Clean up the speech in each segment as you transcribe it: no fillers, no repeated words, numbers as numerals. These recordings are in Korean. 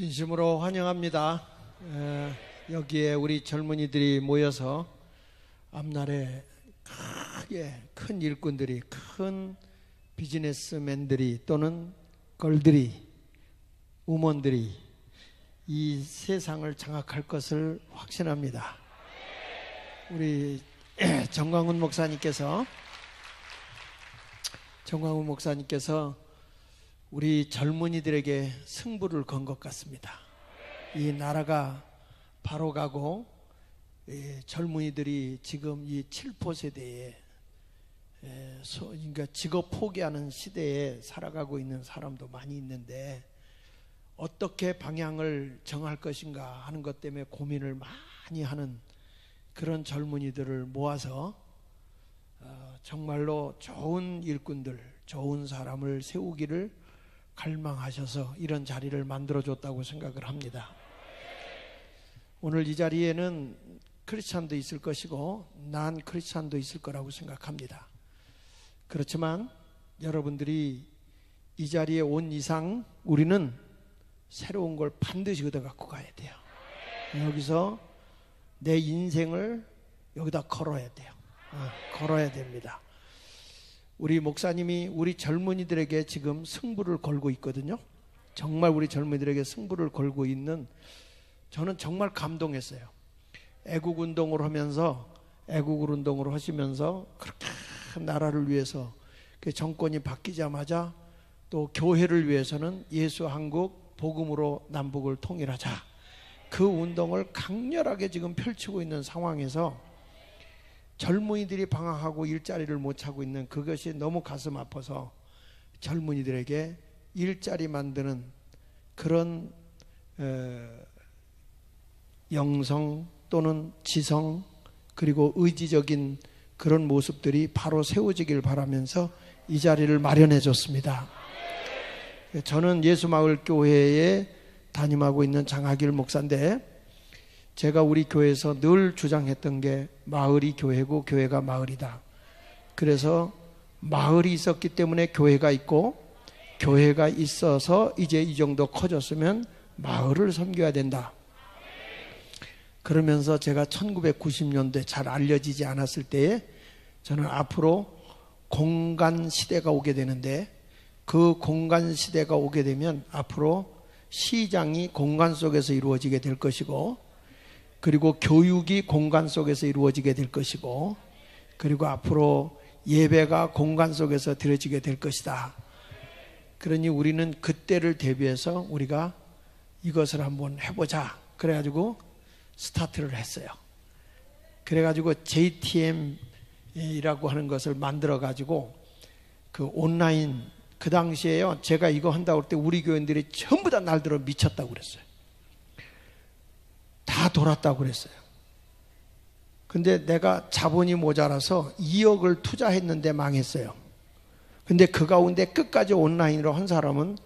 진심으로 환영합니다. 여기에 우리 젊은이들이 모여서 앞날에 크게 큰 일꾼들이, 큰 비즈니스맨들이 또는 걸들이, 우먼들이 이 세상을 장악할 것을 확신합니다. 우리 정광훈 목사님께서 우리 젊은이들에게 승부를 건 것 같습니다. 이 나라가 바로 가고 젊은이들이 지금 이 7포 세대에 그러니까 직업 포기하는 시대에 살아가고 있는 사람도 많이 있는데 어떻게 방향을 정할 것인가 하는 것 때문에 고민을 많이 하는 그런 젊은이들을 모아서 정말로 좋은 일꾼들, 좋은 사람을 세우기를 갈망하셔서 이런 자리를 만들어줬다고 생각을 합니다. 오늘 이 자리에는 크리스찬도 있을 것이고 난 크리스찬도 있을 거라고 생각합니다. 그렇지만 여러분들이 이 자리에 온 이상 우리는 새로운 걸 반드시 얻어갖고 가야 돼요. 여기서 내 인생을 여기다 걸어야 돼요. 걸어야 됩니다. 우리 목사님이 우리 젊은이들에게 지금 승부를 걸고 있거든요. 정말 우리 젊은이들에게 승부를 걸고 있는, 저는 정말 감동했어요. 애국운동을 하시면서 그렇게 나라를 위해서 정권이 바뀌자마자 또 교회를 위해서는 예수 한국 복음으로 남북을 통일하자, 그 운동을 강렬하게 지금 펼치고 있는 상황에서 젊은이들이 방황하고 일자리를 못 찾고 있는 그것이 너무 가슴 아파서 젊은이들에게 일자리 만드는 그런 영성 또는 지성 그리고 의지적인 그런 모습들이 바로 세워지길 바라면서 이 자리를 마련해 줬습니다. 저는 예수마을교회에 담임하고 있는 장하길 목사인데, 제가 우리 교회에서 늘 주장했던 게 마을이 교회고 교회가 마을이다. 그래서 마을이 있었기 때문에 교회가 있고, 교회가 있어서 이제 이 정도 커졌으면 마을을 섬겨야 된다. 그러면서 제가 1990년대 잘 알려지지 않았을 때에 저는 앞으로 공간 시대가 오게 되는데, 그 공간 시대가 오게 되면 앞으로 시장이 공간 속에서 이루어지게 될 것이고, 그리고 교육이 공간 속에서 이루어지게 될 것이고, 그리고 앞으로 예배가 공간 속에서 드려지게 될 것이다. 그러니 우리는 그때를 대비해서 우리가 이것을 한번 해보자. 그래가지고 스타트를 했어요. 그래가지고 JTM이라고 하는 것을 만들어가지고 그 온라인, 그 당시에요, 제가 이거 한다고 할 때 우리 교인들이 전부 다 날들어 미쳤다고 그랬어요. 다 돌았다고 그랬어요. 근데 내가 자본이 모자라서 2억을 투자했는데 망했어요. 근데 그 가운데 끝까지 온라인으로 한 사람은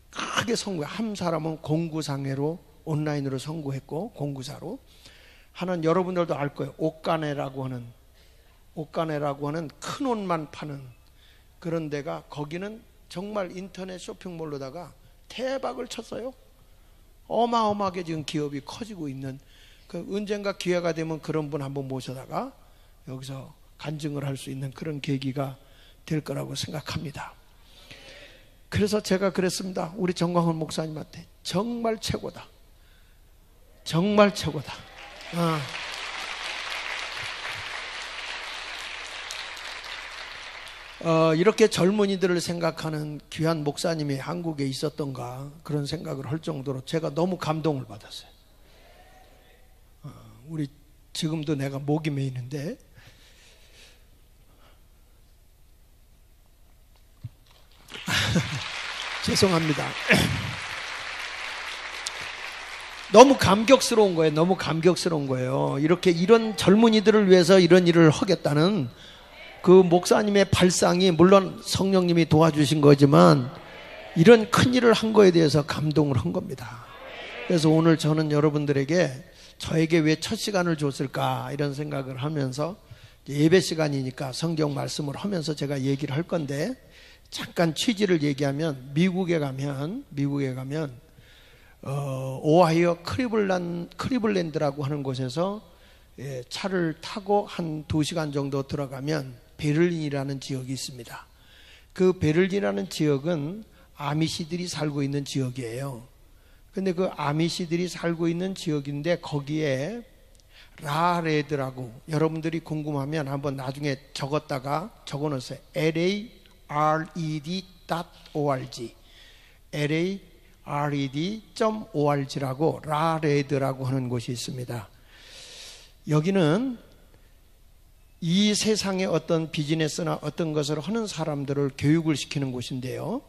크게 성공해. 한 사람은 공구상해로 온라인으로 성공했고, 공구사로. 하나는 여러분들도 알 거예요. 옷가네라고 하는 큰 옷만 파는 그런 데가, 거기는 정말 인터넷 쇼핑몰로다가 대박을 쳤어요. 어마어마하게 지금 기업이 커지고 있는, 언젠가 기회가 되면 그런 분 한번 모셔다가 여기서 간증을 할 수 있는 그런 계기가 될 거라고 생각합니다. 그래서 제가 그랬습니다. 우리 정광훈 목사님한테 정말 최고다. 정말 최고다. 이렇게 젊은이들을 생각하는 귀한 목사님이 한국에 있었던가 그런 생각을 할 정도로 제가 너무 감동을 받았어요. 우리 지금도 내가 목이 메이는데 죄송합니다. 너무 감격스러운 거예요. 너무 감격스러운 거예요. 이렇게 이런 젊은이들을 위해서 이런 일을 하겠다는 그 목사님의 발상이, 물론 성령님이 도와주신 거지만 이런 큰 일을 한 거에 대해서 감동을 한 겁니다. 그래서 오늘 저는 여러분들에게 저에게 왜 첫 시간을 줬을까 이런 생각을 하면서, 예배 시간이니까 성경 말씀을 하면서 제가 얘기를 할 건데, 잠깐 취지를 얘기하면 미국에 가면 오하이오 클리블랜드라고 하는 곳에서 차를 타고 한 2시간 정도 들어가면 베를린이라는 지역이 있습니다. 그 베를린이라는 지역은 아미시들이 살고 있는 지역이에요. 근데 그 아미시들이 살고 있는 지역인데 거기에 라레드라고, 여러분들이 궁금하면 한번 나중에 적어놓으세요. lared.org lared.org라고 라레드라고 하는 곳이 있습니다. 여기는 이 세상의 어떤 비즈니스나 어떤 것을 하는 사람들을 교육을 시키는 곳인데요.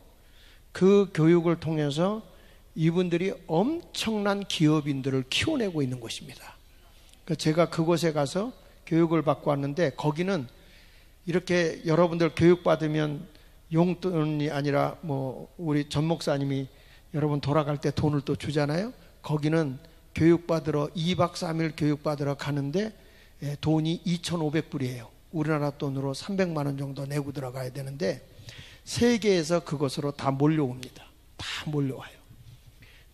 그 교육을 통해서 이분들이 엄청난 기업인들을 키워내고 있는 곳입니다. 제가 그곳에 가서 교육을 받고 왔는데, 거기는 이렇게 여러분들 교육받으면 용돈이 아니라 우리 전 목사님이 여러분 돌아갈 때 돈을 또 주잖아요. 거기는 교육받으러 2박 3일 교육받으러 가는데 돈이 2,500불이에요. 우리나라 돈으로 300만 원 정도 내고 들어가야 되는데 세계에서 그곳으로 다 몰려옵니다. 다 몰려와요.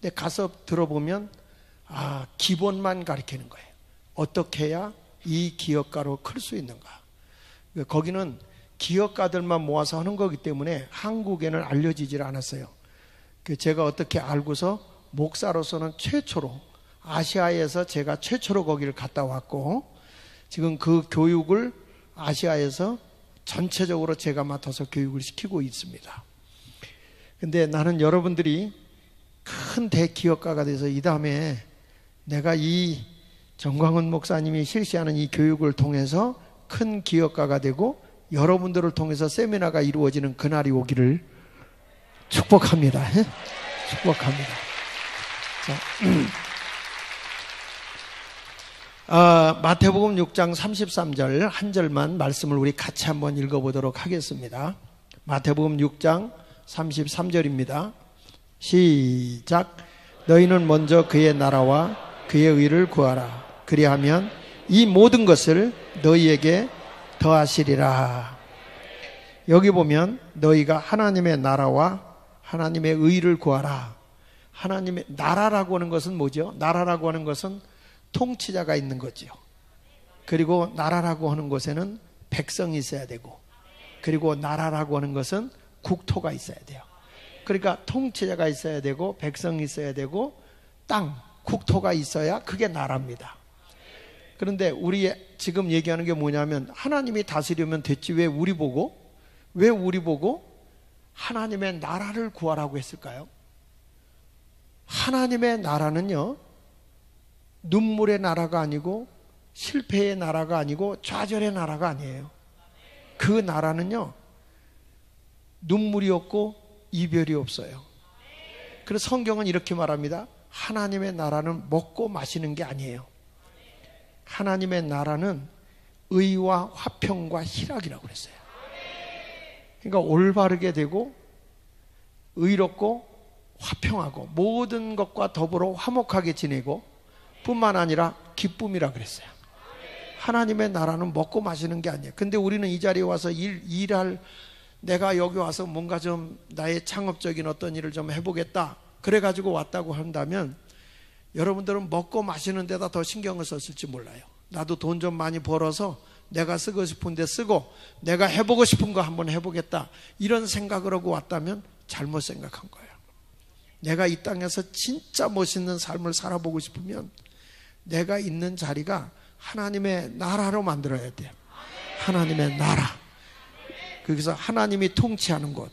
근데 가서 들어보면 기본만 가르치는 거예요. 어떻게 해야 이 기업가로 클 수 있는가. 거기는 기업가들만 모아서 하는 거기 때문에 한국에는 알려지질 않았어요. 제가 어떻게 알고서 목사로서는 최초로, 아시아에서 제가 최초로 거기를 갔다 왔고, 지금 그 교육을 아시아에서 전체적으로 제가 맡아서 교육을 시키고 있습니다. 근데 나는 여러분들이 큰 대기업가가 돼서 이 다음에 내가 이 정광훈 목사님이 실시하는 이 교육을 통해서 큰 기업가가 되고 여러분들을 통해서 세미나가 이루어지는 그날이 오기를 축복합니다. 축복합니다. 자, 마태복음 6장 33절 한 절만 말씀을 우리 같이 한번 읽어보도록 하겠습니다. 마태복음 6장 33절입니다. 시작. 너희는 먼저 그의 나라와 그의 의를 구하라. 그리하면 이 모든 것을 너희에게 더하시리라. 여기 보면 너희가 하나님의 나라와 하나님의 의를 구하라. 하나님의 나라라고 하는 것은 뭐죠? 나라라고 하는 것은 통치자가 있는 거죠. 그리고 나라라고 하는 곳에는 백성이 있어야 되고, 그리고 나라라고 하는 것은 국토가 있어야 돼요. 그러니까 통치자가 있어야 되고 백성이 있어야 되고 땅, 국토가 있어야 그게 나라입니다. 그런데 우리 지금 얘기하는 게 뭐냐면, 하나님이 다스리면 됐지 왜 우리 보고 하나님의 나라를 구하라고 했을까요? 하나님의 나라는요, 눈물의 나라가 아니고 실패의 나라가 아니고 좌절의 나라가 아니에요. 그 나라는요, 눈물이 없고 이별이 없어요. 그래서 성경은 이렇게 말합니다. 하나님의 나라는 먹고 마시는 게 아니에요. 하나님의 나라는 의와 화평과 희락이라고 그랬어요. 그러니까 올바르게 되고 의롭고 화평하고 모든 것과 더불어 화목하게 지내고 뿐만 아니라 기쁨이라 그랬어요. 하나님의 나라는 먹고 마시는 게 아니에요. 근데 우리는 이 자리에 와서 일할, 내가 여기 와서 뭔가 좀 나의 창업적인 어떤 일을 좀 해보겠다 그래가지고 왔다고 한다면 여러분들은 먹고 마시는 데다 더 신경을 썼을지 몰라요. 나도 돈 좀 많이 벌어서 내가 쓰고 싶은 데 쓰고 내가 해보고 싶은 거 한번 해보겠다 이런 생각을 하고 왔다면 잘못 생각한 거예요. 내가 이 땅에서 진짜 멋있는 삶을 살아보고 싶으면 내가 있는 자리가 하나님의 나라로 만들어야 돼요. 하나님의 나라. 거기서 하나님이 통치하는 곳,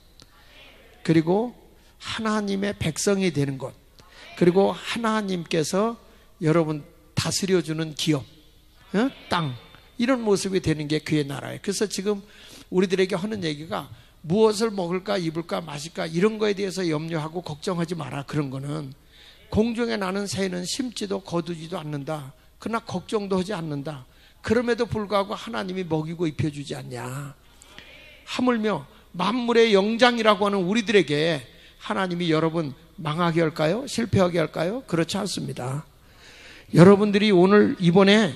그리고 하나님의 백성이 되는 곳, 그리고 하나님께서 여러분 다스려주는 기업, 땅, 이런 모습이 되는 게 그의 나라예요. 그래서 지금 우리들에게 하는 얘기가 무엇을 먹을까 입을까 마실까 이런 거에 대해서 염려하고 걱정하지 마라. 그런 거는 공중에 나는 새는 심지도 거두지도 않는다. 그러나 걱정도 하지 않는다. 그럼에도 불구하고 하나님이 먹이고 입혀주지 않냐. 하물며 만물의 영장이라고 하는 우리들에게 하나님이 여러분 망하게 할까요? 실패하게 할까요? 그렇지 않습니다. 여러분들이 오늘 이번에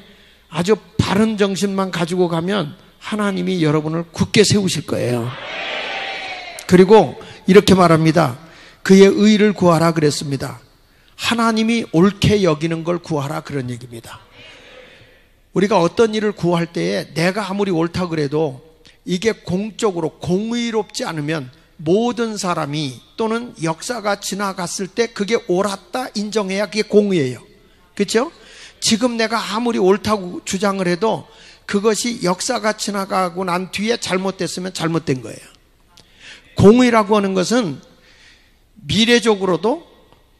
아주 바른 정신만 가지고 가면 하나님이 여러분을 굳게 세우실 거예요. 그리고 이렇게 말합니다. 그의 의를 구하라 그랬습니다. 하나님이 옳게 여기는 걸 구하라, 그런 얘기입니다. 우리가 어떤 일을 구할 때에 내가 아무리 옳다 그래도 이게 공적으로 공의롭지 않으면 모든 사람이 또는 역사가 지나갔을 때 그게 옳았다 인정해야 그게 공의예요. 그렇죠? 지금 내가 아무리 옳다고 주장을 해도 그것이 역사가 지나가고 난 뒤에 잘못됐으면 잘못된 거예요. 공의라고 하는 것은 미래적으로도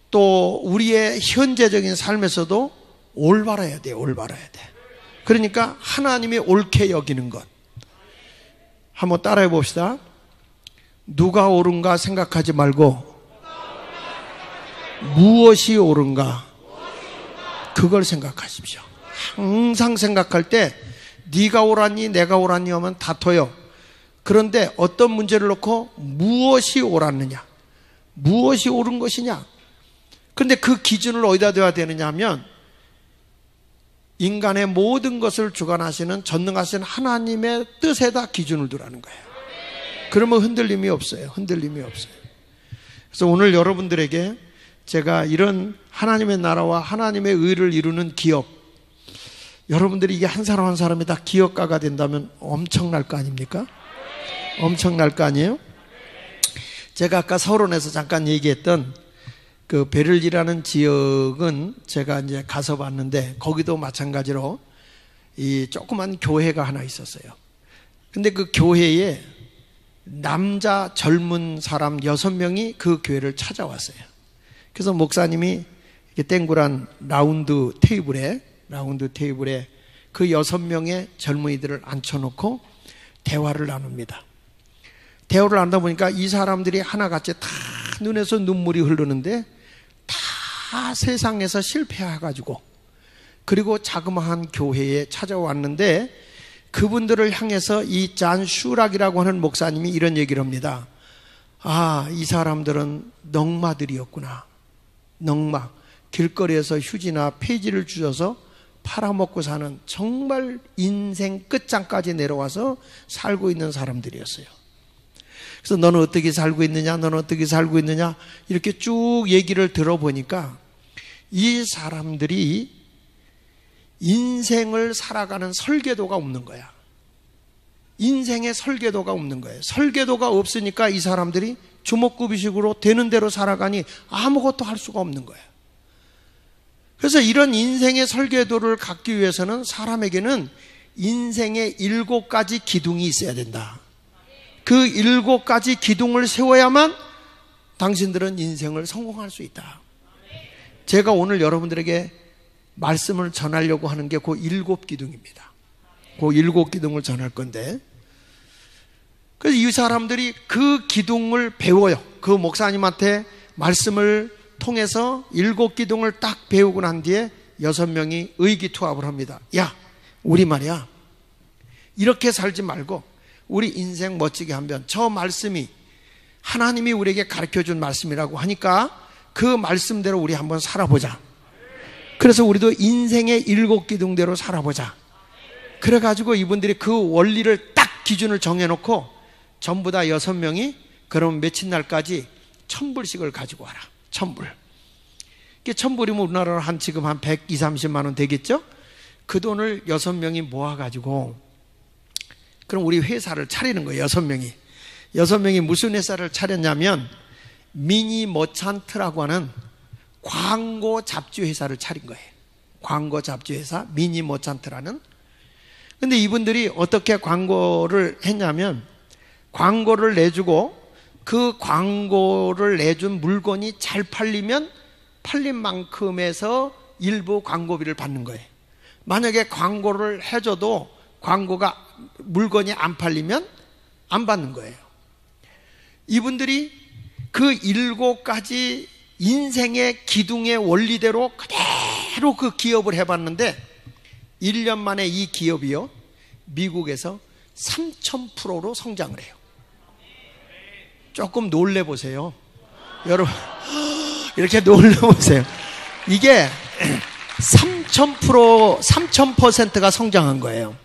또 우리의 현재적인 삶에서도 올바라야 돼요. 올바라야 돼. 그러니까 하나님이 옳게 여기는 것. 한번 따라해 봅시다. 누가 옳은가 생각하지 말고 무엇이 옳은가 그걸 생각하십시오. 항상 생각할 때 네가 옳았니 내가 옳았니 하면 다퉈요. 그런데 어떤 문제를 놓고 무엇이 옳았느냐, 무엇이 옳은 것이냐. 그런데 그 기준을 어디다 둬야 되느냐 하면 인간의 모든 것을 주관하시는 전능하신 하나님의 뜻에다 기준을 두라는 거예요. 그러면 흔들림이 없어요. 흔들림이 없어요. 그래서 오늘 여러분들에게 제가 이런 하나님의 나라와 하나님의 의를 이루는 기업, 여러분들이 이게 한 사람 한 사람이 다 기업가가 된다면 엄청날 거 아닙니까? 엄청날 거 아니에요? 제가 아까 서론에서 잠깐 얘기했던 그 베를리라는 지역은 제가 이제 가서 봤는데 거기도 마찬가지로 이 조그만 교회가 하나 있었어요. 근데 그 교회에 남자 젊은 사람 6명이 그 교회를 찾아왔어요. 그래서 목사님이 이렇게 땡굴한 라운드 테이블에 그 6명의 젊은이들을 앉혀놓고 대화를 나눕니다. 대화를 나누다 보니까 이 사람들이 하나같이 다 눈에서 눈물이 흐르는데 다 세상에서 실패해가지고 그리고 자그마한 교회에 찾아왔는데 그분들을 향해서 이 잔 슈락이라고 하는 목사님이 이런 얘기를 합니다. 아, 이 사람들은 넝마들이었구나. 넝마. 길거리에서 휴지나 폐지를 주셔서 팔아먹고 사는 정말 인생 끝장까지 내려와서 살고 있는 사람들이었어요. 그래서 너는 어떻게 살고 있느냐, 너는 어떻게 살고 있느냐 이렇게 쭉 얘기를 들어보니까 이 사람들이 인생을 살아가는 설계도가 없는 거야. 인생의 설계도가 없는 거예요. 설계도가 없으니까 이 사람들이 주먹구비식으로 되는 대로 살아가니 아무것도 할 수가 없는 거예요. 그래서 이런 인생의 설계도를 갖기 위해서는 사람에게는 인생의 7가지 기둥이 있어야 된다. 그 7가지 기둥을 세워야만 당신들은 인생을 성공할 수 있다. 제가 오늘 여러분들에게 말씀을 전하려고 하는 게 그 7기둥입니다. 그 7기둥을 전할 건데, 그래서 이 사람들이 그 기둥을 배워요. 그 목사님한테 말씀을 통해서 7기둥을 딱 배우고 난 뒤에 6명이 의기투합을 합니다. 야, 우리 말이야, 이렇게 살지 말고 우리 인생 멋지게 하면 저 말씀이 하나님이 우리에게 가르쳐준 말씀이라고 하니까 그 말씀대로 우리 한번 살아보자. 그래서 우리도 인생의 7기둥대로 살아보자. 그래가지고 이분들이 그 원리를 딱 기준을 정해놓고 전부 다 6명이 그럼 며칠 날까지 1000불씩을 가지고 와라. 1000불. 이게 1000불이면 우리나라로 지금 한 120, 30만 원 되겠죠? 그 돈을 6명이 모아가지고 그럼 우리 회사를 차리는 거예요. 6명이. 6명이 무슨 회사를 차렸냐면 미니 머찬트라고 하는 광고 잡지 회사를 차린 거예요. 광고 잡지 회사 미니 머찬트라는. 근데 이분들이 어떻게 광고를 했냐면 광고를 내주고 그 광고를 내준 물건이 잘 팔리면 팔린 만큼에서 일부 광고비를 받는 거예요. 만약에 광고를 해줘도 광고가 물건이 안 팔리면 안 받는 거예요. 이분들이 그 7가지 인생의 기둥의 원리대로 그대로 그 기업을 해봤는데 1년 만에 이 기업이요 미국에서 3000%로 성장을 해요. 조금 놀래보세요. 여러분 이렇게 놀래보세요. 이게 3000%가 성장한 거예요.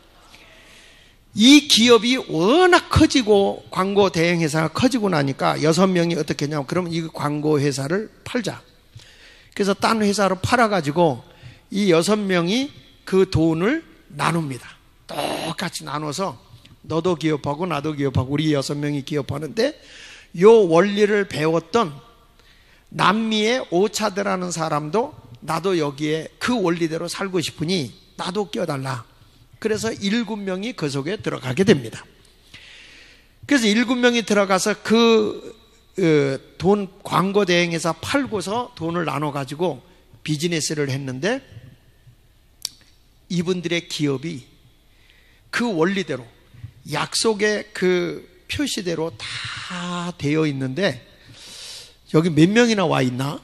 이 기업이 워낙 커지고 광고 대행 회사가 커지고 나니까 6명이 어떻게 했냐면 그럼 이 광고 회사를 팔자. 그래서 딴 회사로 팔아가지고 이 6명이 그 돈을 나눕니다. 똑같이 나눠서 너도 기업하고 나도 기업하고 우리 6명이 기업하는데 요 원리를 배웠던 남미의 오차드라는 사람도 나도 여기에 그 원리대로 살고 싶으니 나도 껴달라. 그래서 7명이 그 속에 들어가게 됩니다. 그래서 7명이 들어가서 그 돈 광고 대행에서 팔고서 돈을 나눠가지고 비즈니스를 했는데 이분들의 기업이 그 원리대로 약속의 그 표시대로 다 되어 있는데 여기 몇 명이나 와 있나?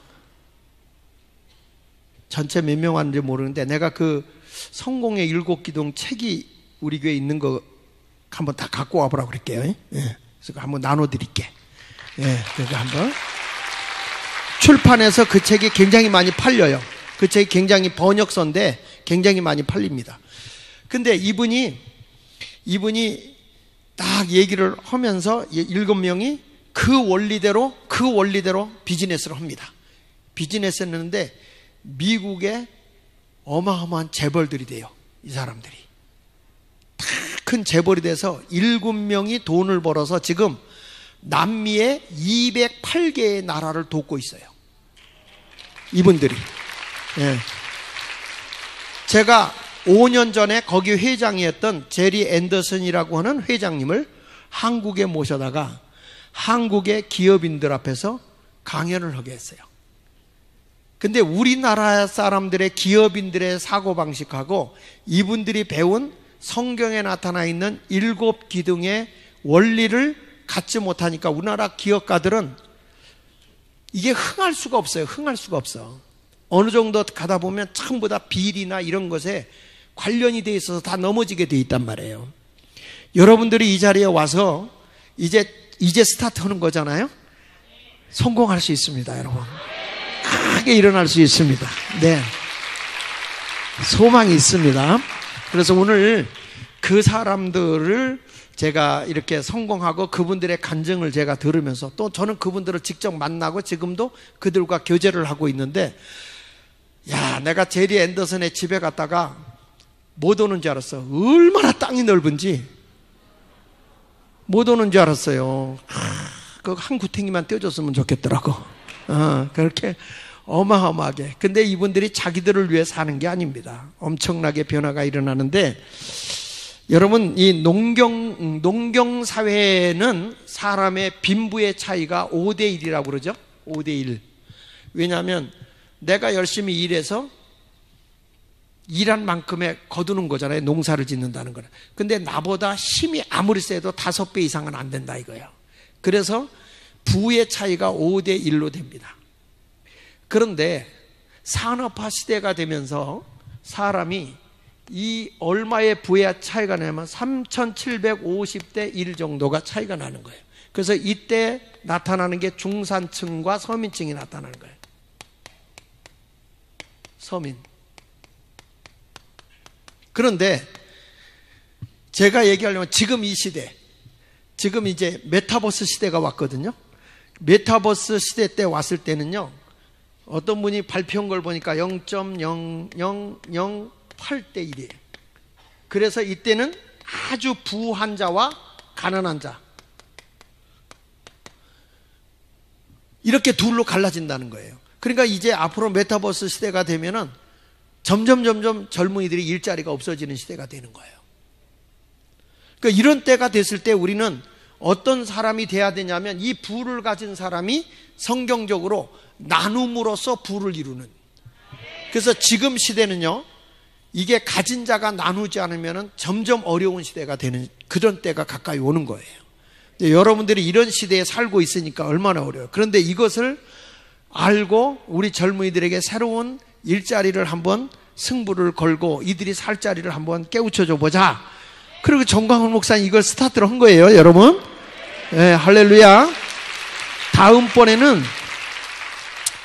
전체 몇 명 왔는지 모르는데 내가 그 성공의 7기둥 책이 우리 교회에 있는 거 한번 다 갖고 와보라고 그럴게요. 예. 그래서 한번 나눠드릴게. 예. 그래서 한번 출판해서 그 책이 굉장히 많이 팔려요. 그 책이 굉장히 번역서인데 굉장히 많이 팔립니다. 근데 이분이 딱 얘기를 하면서 7명이 그 원리대로 비즈니스를 합니다. 비즈니스를 했는데 미국에 어마어마한 재벌들이 돼요. 이 사람들이 다 큰 재벌이 돼서 7명이 돈을 벌어서 지금 남미의 208개의 나라를 돕고 있어요. 이분들이. 예. 제가 5년 전에 거기 회장이었던 제리 앤더슨이라고 하는 회장님을 한국에 모셔다가 한국의 기업인들 앞에서 강연을 하게 했어요. 근데 우리나라 사람들의 기업인들의 사고방식하고 이분들이 배운 성경에 나타나 있는 7기둥의 원리를 갖지 못하니까 우리나라 기업가들은 이게 흥할 수가 없어요. 흥할 수가 없어. 어느 정도 가다 보면 전부 다 비리나 이런 것에 관련이 돼 있어서 다 넘어지게 돼 있단 말이에요. 여러분들이 이 자리에 와서 이제 스타트 하는 거잖아요. 성공할 수 있습니다, 여러분. 크게 일어날 수 있습니다. 네. 소망이 있습니다. 그래서 오늘 그 사람들을 제가 이렇게 성공하고 그분들의 간증을 제가 들으면서 또 저는 그분들을 직접 만나고 지금도 그들과 교제를 하고 있는데 야, 내가 제리 앤더슨의 집에 갔다가 못 오는 줄 알았어. 얼마나 땅이 넓은지 못 오는 줄 알았어요. 그 한 구탱이만 떼어줬으면 좋겠더라고. 그렇게 어마어마하게. 근데 이분들이 자기들을 위해 사는 게 아닙니다. 엄청나게 변화가 일어나는데 여러분, 이 농경 사회에는 사람의 빈부의 차이가 5대 1이라고 그러죠. 5대 1. 왜냐하면 내가 열심히 일해서 일한 만큼의 거두는 거잖아요. 농사를 짓는다는 거는. 근데 나보다 힘이 아무리 세도 5배 이상은 안 된다 이거예요. 그래서 부의 차이가 5대 1로 됩니다. 그런데 산업화 시대가 되면서 사람이 이 얼마의 부의 차이가 나냐면 3,750대 1 정도가 차이가 나는 거예요. 그래서 이때 나타나는 게 중산층과 서민층이 나타나는 거예요. 서민. 그런데 제가 얘기하려면 지금 이 시대, 지금 이제 메타버스 시대가 왔거든요. 메타버스 시대 때 왔을 때는요, 어떤 분이 발표한 걸 보니까 0.0008대 1이에요. 그래서 이때는 아주 부한 자와 가난한 자 이렇게 둘로 갈라진다는 거예요. 그러니까 이제 앞으로 메타버스 시대가 되면은 점점 젊은이들이 일자리가 없어지는 시대가 되는 거예요. 그러니까 이런 때가 됐을 때 우리는 어떤 사람이 돼야 되냐면 이 부를 가진 사람이 성경적으로 나눔으로써 부를 이루는. 그래서 지금 시대는요, 이게 가진 자가 나누지 않으면 점점 어려운 시대가 되는 그런 때가 가까이 오는 거예요. 여러분들이 이런 시대에 살고 있으니까 얼마나 어려워요. 그런데 이것을 알고 우리 젊은이들에게 새로운 일자리를 한번 승부를 걸고 이들이 살 자리를 한번 깨우쳐줘 보자. 그리고 정광훈 목사님 이걸 스타트로 한 거예요, 여러분. 네, 할렐루야. 다음번에는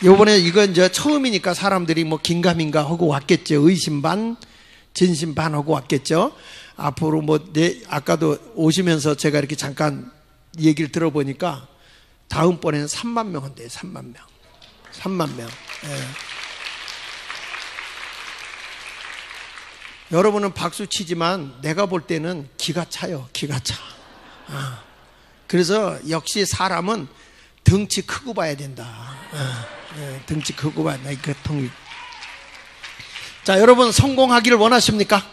요번에 이건 이제 처음이니까 사람들이 뭐 긴가민가 하고 왔겠죠. 의심 반, 진심 반 하고 왔겠죠. 앞으로 뭐 아까도 오시면서 제가 이렇게 잠깐 얘기를 들어보니까 다음번에는 3만 명 한대요. 3만 명. 3만 명. 예. 여러분은 박수 치지만 내가 볼 때는 기가 차요. 기가 차. 그래서 역시 사람은 덩치 크고 봐야 된다. 덩치 크고 봐야 된다. 자, 여러분 성공하기를 원하십니까?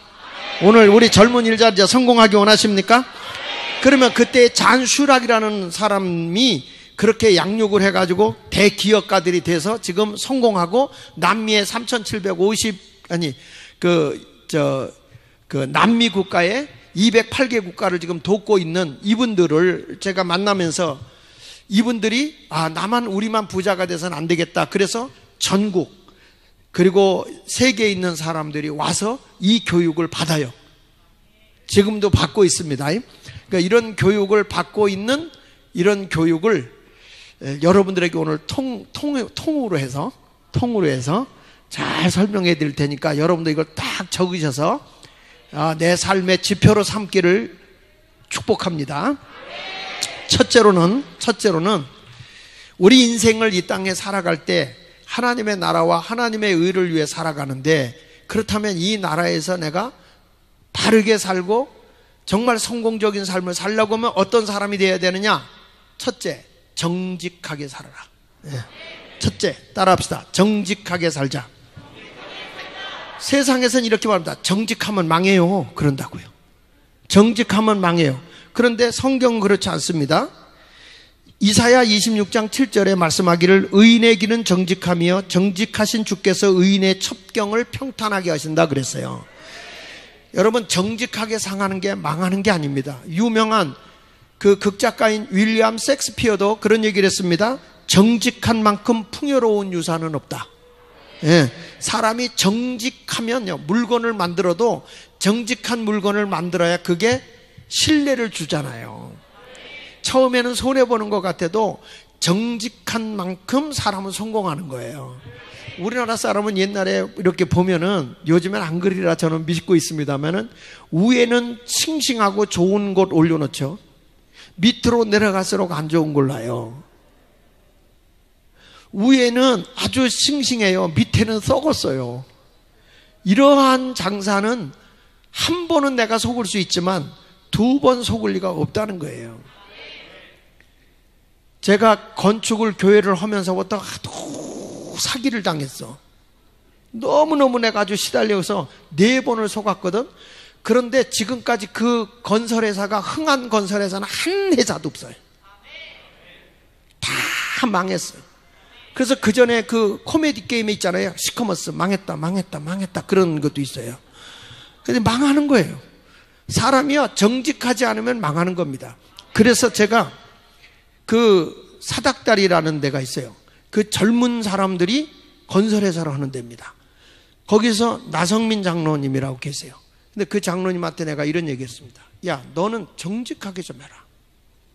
오늘 우리 젊은 일자리 성공하기 원하십니까? 그러면 그때 잔 슈락이라는 사람이 그렇게 양육을 해가지고 대기업가들이 돼서 지금 성공하고 남미의 3,750 남미 국가에 208개 국가를 지금 돕고 있는 이분들을 제가 만나면서 이분들이 우리만 부자가 돼서는 안 되겠다. 그래서 전국 그리고 세계에 있는 사람들이 와서 이 교육을 받아요. 지금도 받고 있습니다. 그러니까 이런 교육을 받고 있는 이런 교육을 여러분들에게 오늘 통으로 해서 잘 설명해 드릴 테니까 여러분들 이걸 딱 적으셔서 내 삶의 지표로 삼기를 축복합니다. 첫째로는 우리 인생을 이 땅에 살아갈 때 하나님의 나라와 하나님의 의를 위해 살아가는데, 그렇다면 이 나라에서 내가 바르게 살고 정말 성공적인 삶을 살려고 하면 어떤 사람이 되어야 되느냐? 첫째, 정직하게 살아라. 첫째, 따라합시다. 정직하게 살자. 세상에서는 이렇게 말합니다. 정직하면 망해요. 그런다고요. 정직하면 망해요. 그런데 성경은 그렇지 않습니다. 이사야 26장 7절에 말씀하기를 의인의 길은 정직하며 정직하신 주께서 의인의 첩경을 평탄하게 하신다 그랬어요. 여러분, 정직하게 상하는 게 망하는 게 아닙니다. 유명한 그 극작가인 윌리엄 셰익스피어도 그런 얘기를 했습니다. 정직한 만큼 풍요로운 유산은 없다. 사람이 정직하면요, 물건을 만들어도 정직한 물건을 만들어야 그게 신뢰를 주잖아요. 처음에는 손해보는 것 같아도 정직한 만큼 사람은 성공하는 거예요. 우리나라 사람은 옛날에 이렇게 보면은, 요즘엔 안 그리라 저는 믿고 있습니다만은, 위에는 싱싱하고 좋은 곳 올려놓죠. 밑으로 내려갈수록 안 좋은 걸 놔요. 위에는 아주 싱싱해요. 밑에는 썩었어요. 이러한 장사는 한 번은 내가 속을 수 있지만 2번 속을 리가 없다는 거예요. 제가 건축을 교회를 하면서부터 하도 사기를 당했어. 너무너무 내가 아주 시달려서 4번을 속았거든. 그런데 지금까지 그 건설회사가 흥한 건설회사는 한 회사도 없어요. 다 망했어요. 그래서 그 전에 그 코미디 게임에 있잖아요. 시커머스 망했다 그런 것도 있어요. 근데 망하는 거예요. 사람이요, 정직하지 않으면 망하는 겁니다. 그래서 제가 그 사닥다리라는 데가 있어요. 그 젊은 사람들이 건설회사를 하는 데입니다. 거기서 나성민 장로님이라고 계세요. 근데 그 장로님한테 내가 이런 얘기 했습니다. 야, 너는 정직하게 좀 해라.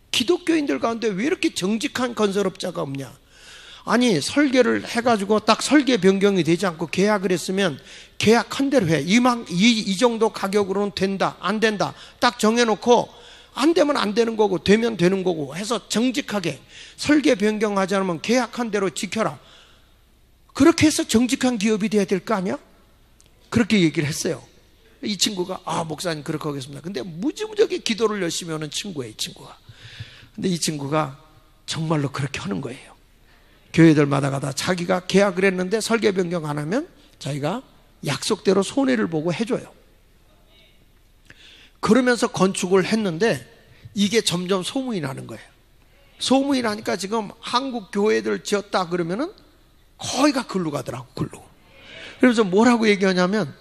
기독교인들 가운데 왜 이렇게 정직한 건설업자가 없냐? 아니, 설계를 해가지고 딱 설계 변경이 되지 않고 계약을 했으면 계약한 대로 해. 이 정도 가격으로는 된다, 안 된다 딱 정해놓고, 안 되면 안 되는 거고 되면 되는 거고 해서 정직하게, 설계 변경하지 않으면 계약한 대로 지켜라. 그렇게 해서 정직한 기업이 돼야 될 거 아니야? 그렇게 얘기를 했어요. 이 친구가 목사님 그렇게 하겠습니다. 근데 무지무지하게 기도를 열심히 하는 친구예요, 이 친구가. 근데 이 친구가 정말로 그렇게 하는 거예요. 교회들마다 가다 자기가 계약을 했는데 설계 변경 안 하면 자기가 약속대로 손해를 보고 해줘요. 그러면서 건축을 했는데 이게 점점 소문이 나는 거예요. 소문이 나니까 지금 한국 교회들 지었다 그러면은 거의가 글로 가더라고, 글로. 그래서 뭐라고 얘기하냐면,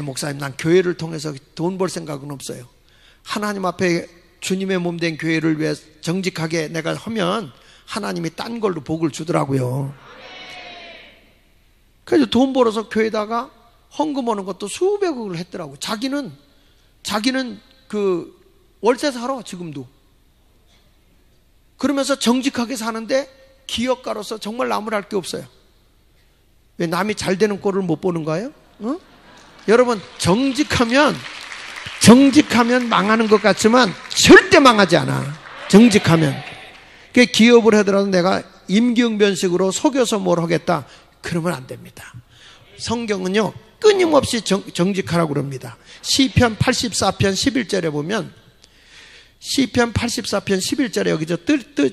목사님, 난 교회를 통해서 돈 벌 생각은 없어요. 하나님 앞에 주님의 몸 된 교회를 위해 정직하게 내가 하면 하나님이 딴 걸로 복을 주더라고요. 그래서 돈 벌어서 교회에다가 헌금하는 것도 수백억을 했더라고요. 자기는 그 월세 살아, 지금도. 그러면서 정직하게 사는데 기업가로서 정말 나무랄 게 없어요. 왜 남이 잘 되는 꼴을 못 보는 거예요? 어? 여러분, 정직하면 망하는 것 같지만 절대 망하지 않아. 정직하면. 그 기업을 하더라도 내가 임기응변식으로 속여서 뭘 하겠다, 그러면 안 됩니다. 성경은요 끊임없이 정직하라고 그럽니다. 시편 84편 11절에 보면, 시편 84편 11절에 여기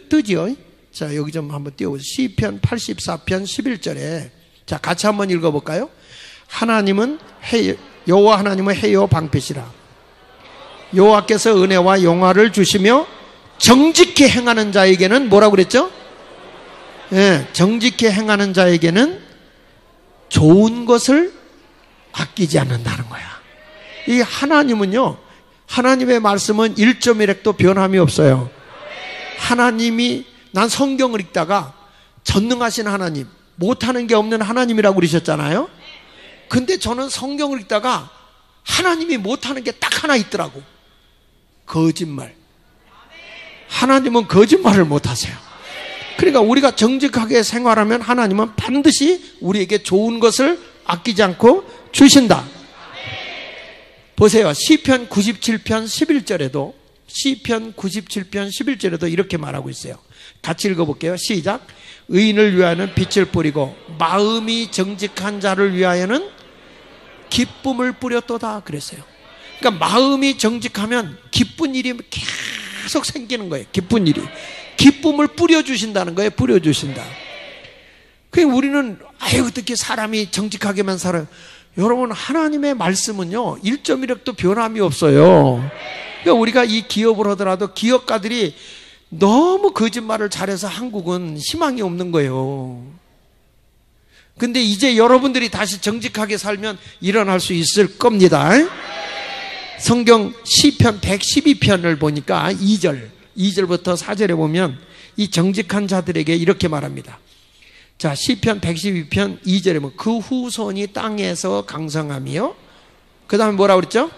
뜨지요. 자, 여기 좀 한번 띄워보세요. 시편 84편 11절에, 자, 같이 한번 읽어볼까요? 여호와 하나님은 해요 방패시라. 여호와께서 은혜와 영화를 주시며 정직히 행하는 자에게는 뭐라고 그랬죠? 예, 정직히 행하는 자에게는 좋은 것을 아끼지 않는다는 거야. 이 하나님은요, 하나님의 말씀은 1.1핵도 변함이 없어요. 하나님이, 난 성경을 읽다가 전능하신 하나님, 못하는 게 없는 하나님이라고 그러셨잖아요. 근데 저는 성경을 읽다가 하나님이 못하는 게 딱 하나 있더라고. 거짓말. 하나님은 거짓말을 못하세요. 그러니까 우리가 정직하게 생활하면 하나님은 반드시 우리에게 좋은 것을 아끼지 않고 주신다. 보세요. 시편 97편 11절에도, 시편 97편 11절에도 이렇게 말하고 있어요. 같이 읽어볼게요. 시작. 의인을 위하여는 빛을 뿌리고 마음이 정직한 자를 위하여는 기쁨을 뿌렸도다 그랬어요. 그러니까 마음이 정직하면 기쁜 일이 계속 생기는 거예요. 기쁜 일이. 기쁨을 뿌려주신다는 거예요. 뿌려주신다. 그러니까 우리는 어떻게 사람이 정직하게만 살아요. 여러분, 하나님의 말씀은요 1.1핵도 변함이 없어요. 그러니까 우리가 이 기업을 하더라도 기업가들이 너무 거짓말을 잘해서 한국은 희망이 없는 거예요. 근데 이제 여러분들이 다시 정직하게 살면 일어날 수 있을 겁니다. 성경 시편 112편을 보니까 2절부터 4절에 보면 이 정직한 자들에게 이렇게 말합니다. 자, 시편 112편 2절에 보면 그 후손이 땅에서 강성하며, 그 다음에 뭐라고 그랬죠?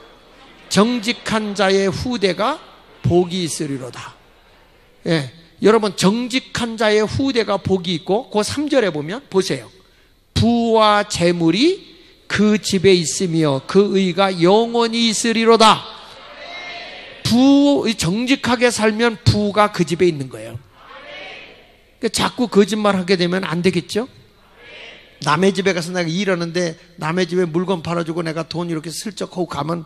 정직한 자의 후대가 복이 있으리로다. 예, 여러분, 정직한 자의 후대가 복이 있고, 그 3절에 보면 보세요. 부와 재물이 그 집에 있으며 그 의가 영원히 있으리로다. 정직하게 살면 부가 그 집에 있는 거예요. 그러니까 자꾸 거짓말하게 되면 안 되겠죠? 남의 집에 가서 내가 일하는데 남의 집에 물건 팔아주고 내가 돈 이렇게 슬쩍 하고 가면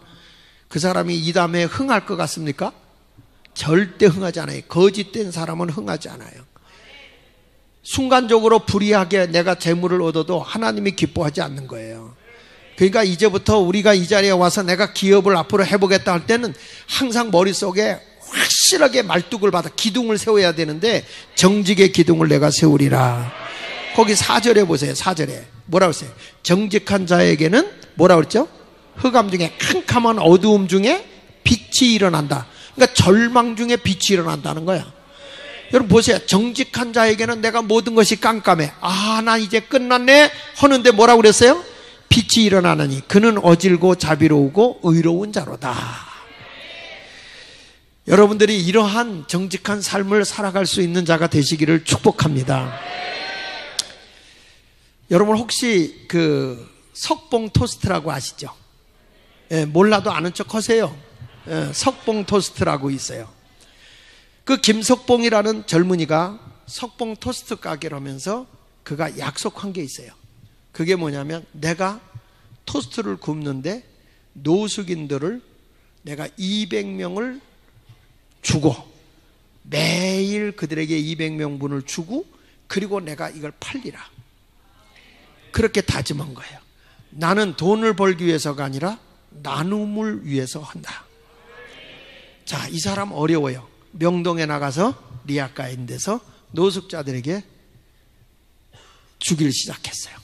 그 사람이 이 다음에 흥할 것 같습니까? 절대 흥하지 않아요. 거짓된 사람은 흥하지 않아요. 순간적으로 불이하게 내가 재물을 얻어도 하나님이 기뻐하지 않는 거예요. 그러니까 이제부터 우리가 이 자리에 와서 내가 기업을 앞으로 해보겠다 할 때는 항상 머릿속에 확실하게 말뚝을 받아 기둥을 세워야 되는데, 정직의 기둥을 내가 세우리라. 거기 4절에 보세요. 4절에 뭐라고 했어요? 정직한 자에게는 뭐라고 그랬죠? 흑암 중에, 캄캄한 어두움 중에 빛이 일어난다. 그러니까 절망 중에 빛이 일어난다는 거야. 여러분 보세요. 정직한 자에게는 내가 모든 것이 깜깜해. 아, 난 이제 끝났네 하는데 뭐라고 그랬어요? 빛이 일어나느니 그는 어질고 자비로우고 의로운 자로다. 여러분들이 이러한 정직한 삶을 살아갈 수 있는 자가 되시기를 축복합니다. 여러분 혹시 그 석봉 토스트라고 아시죠? 예, 몰라도 아는 척 하세요. 예, 석봉 토스트라고 있어요. 그 김석봉이라는 젊은이가 석봉 토스트 가게를 하면서 그가 약속한 게 있어요. 그게 뭐냐면, 내가 토스트를 굽는데 노숙인들을 내가 200명을 주고, 매일 그들에게 200명분을 주고, 그리고 내가 이걸 팔리라. 그렇게 다짐한 거예요. 나는 돈을 벌기 위해서가 아니라 나눔을 위해서 한다. 자, 이 사람 어려워요. 명동에 나가서 리아카에 있는 데서 노숙자들에게 주기를 시작했어요.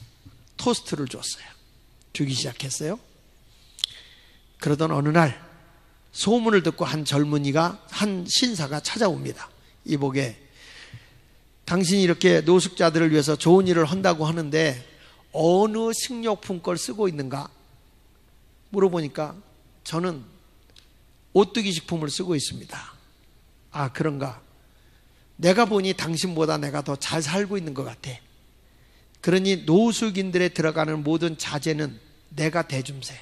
토스트를 줬어요. 주기 시작했어요. 그러던 어느 날 소문을 듣고 한 젊은이가, 한 신사가 찾아옵니다. 이복에, 당신이 이렇게 노숙자들을 위해서 좋은 일을 한다고 하는데 어느 식료품 걸 쓰고 있는가 물어보니까 저는 오뚜기 식품을 쓰고 있습니다. 아, 그런가? 내가 보니 당신보다 내가 더 잘 살고 있는 것 같아. 그러니 노숙인들에 들어가는 모든 자재는 내가 대줌세.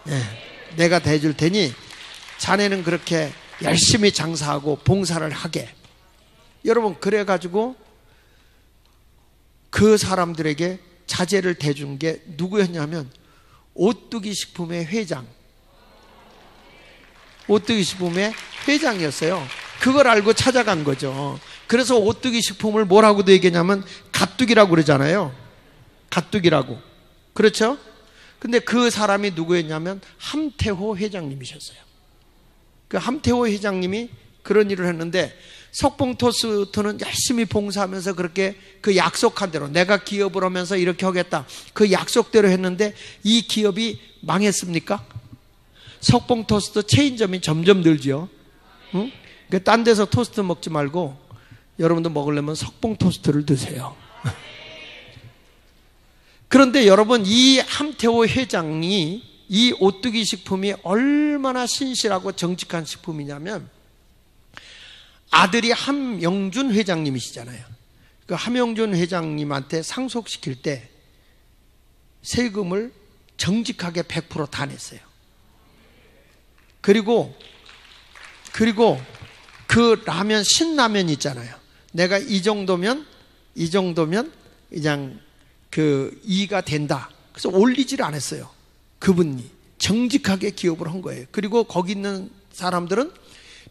네, 내가 대줄 테니 자네는 그렇게 열심히 장사하고 봉사를 하게. 여러분, 그래가지고 그 사람들에게 자재를 대준 게 누구였냐면 오뚜기 식품의 회장, 오뚜기 식품의 회장이었어요. 그걸 알고 찾아간 거죠. 그래서 오뚜기 식품을 뭐라고도 얘기하냐면 가뚜기라고 그러잖아요. 가뚜기라고. 그렇죠? 근데 그 사람이 누구였냐면 함태호 회장님이셨어요. 그 함태호 회장님이 그런 일을 했는데 석봉토스트는 열심히 봉사하면서 그렇게 그 약속한 대로 내가 기업을 하면서 이렇게 하겠다. 그 약속대로 했는데 이 기업이 망했습니까? 석봉토스트 체인점이 점점 늘죠. 응? 딴 데서 토스트 먹지 말고 여러분도 먹으려면 석봉토스트를 드세요. 그런데 여러분, 이 함태호 회장이 이 오뚜기 식품이 얼마나 신실하고 정직한 식품이냐면 아들이 함영준 회장님이시잖아요. 그 함영준 회장님한테 상속시킬 때 세금을 정직하게 100% 다 냈어요. 그리고 그 라면, 신라면 있잖아요. 내가 이 정도면 그냥 그 이가 된다. 그래서 올리지를 않았어요. 그분이 정직하게 기업을 한 거예요. 그리고 거기 있는 사람들은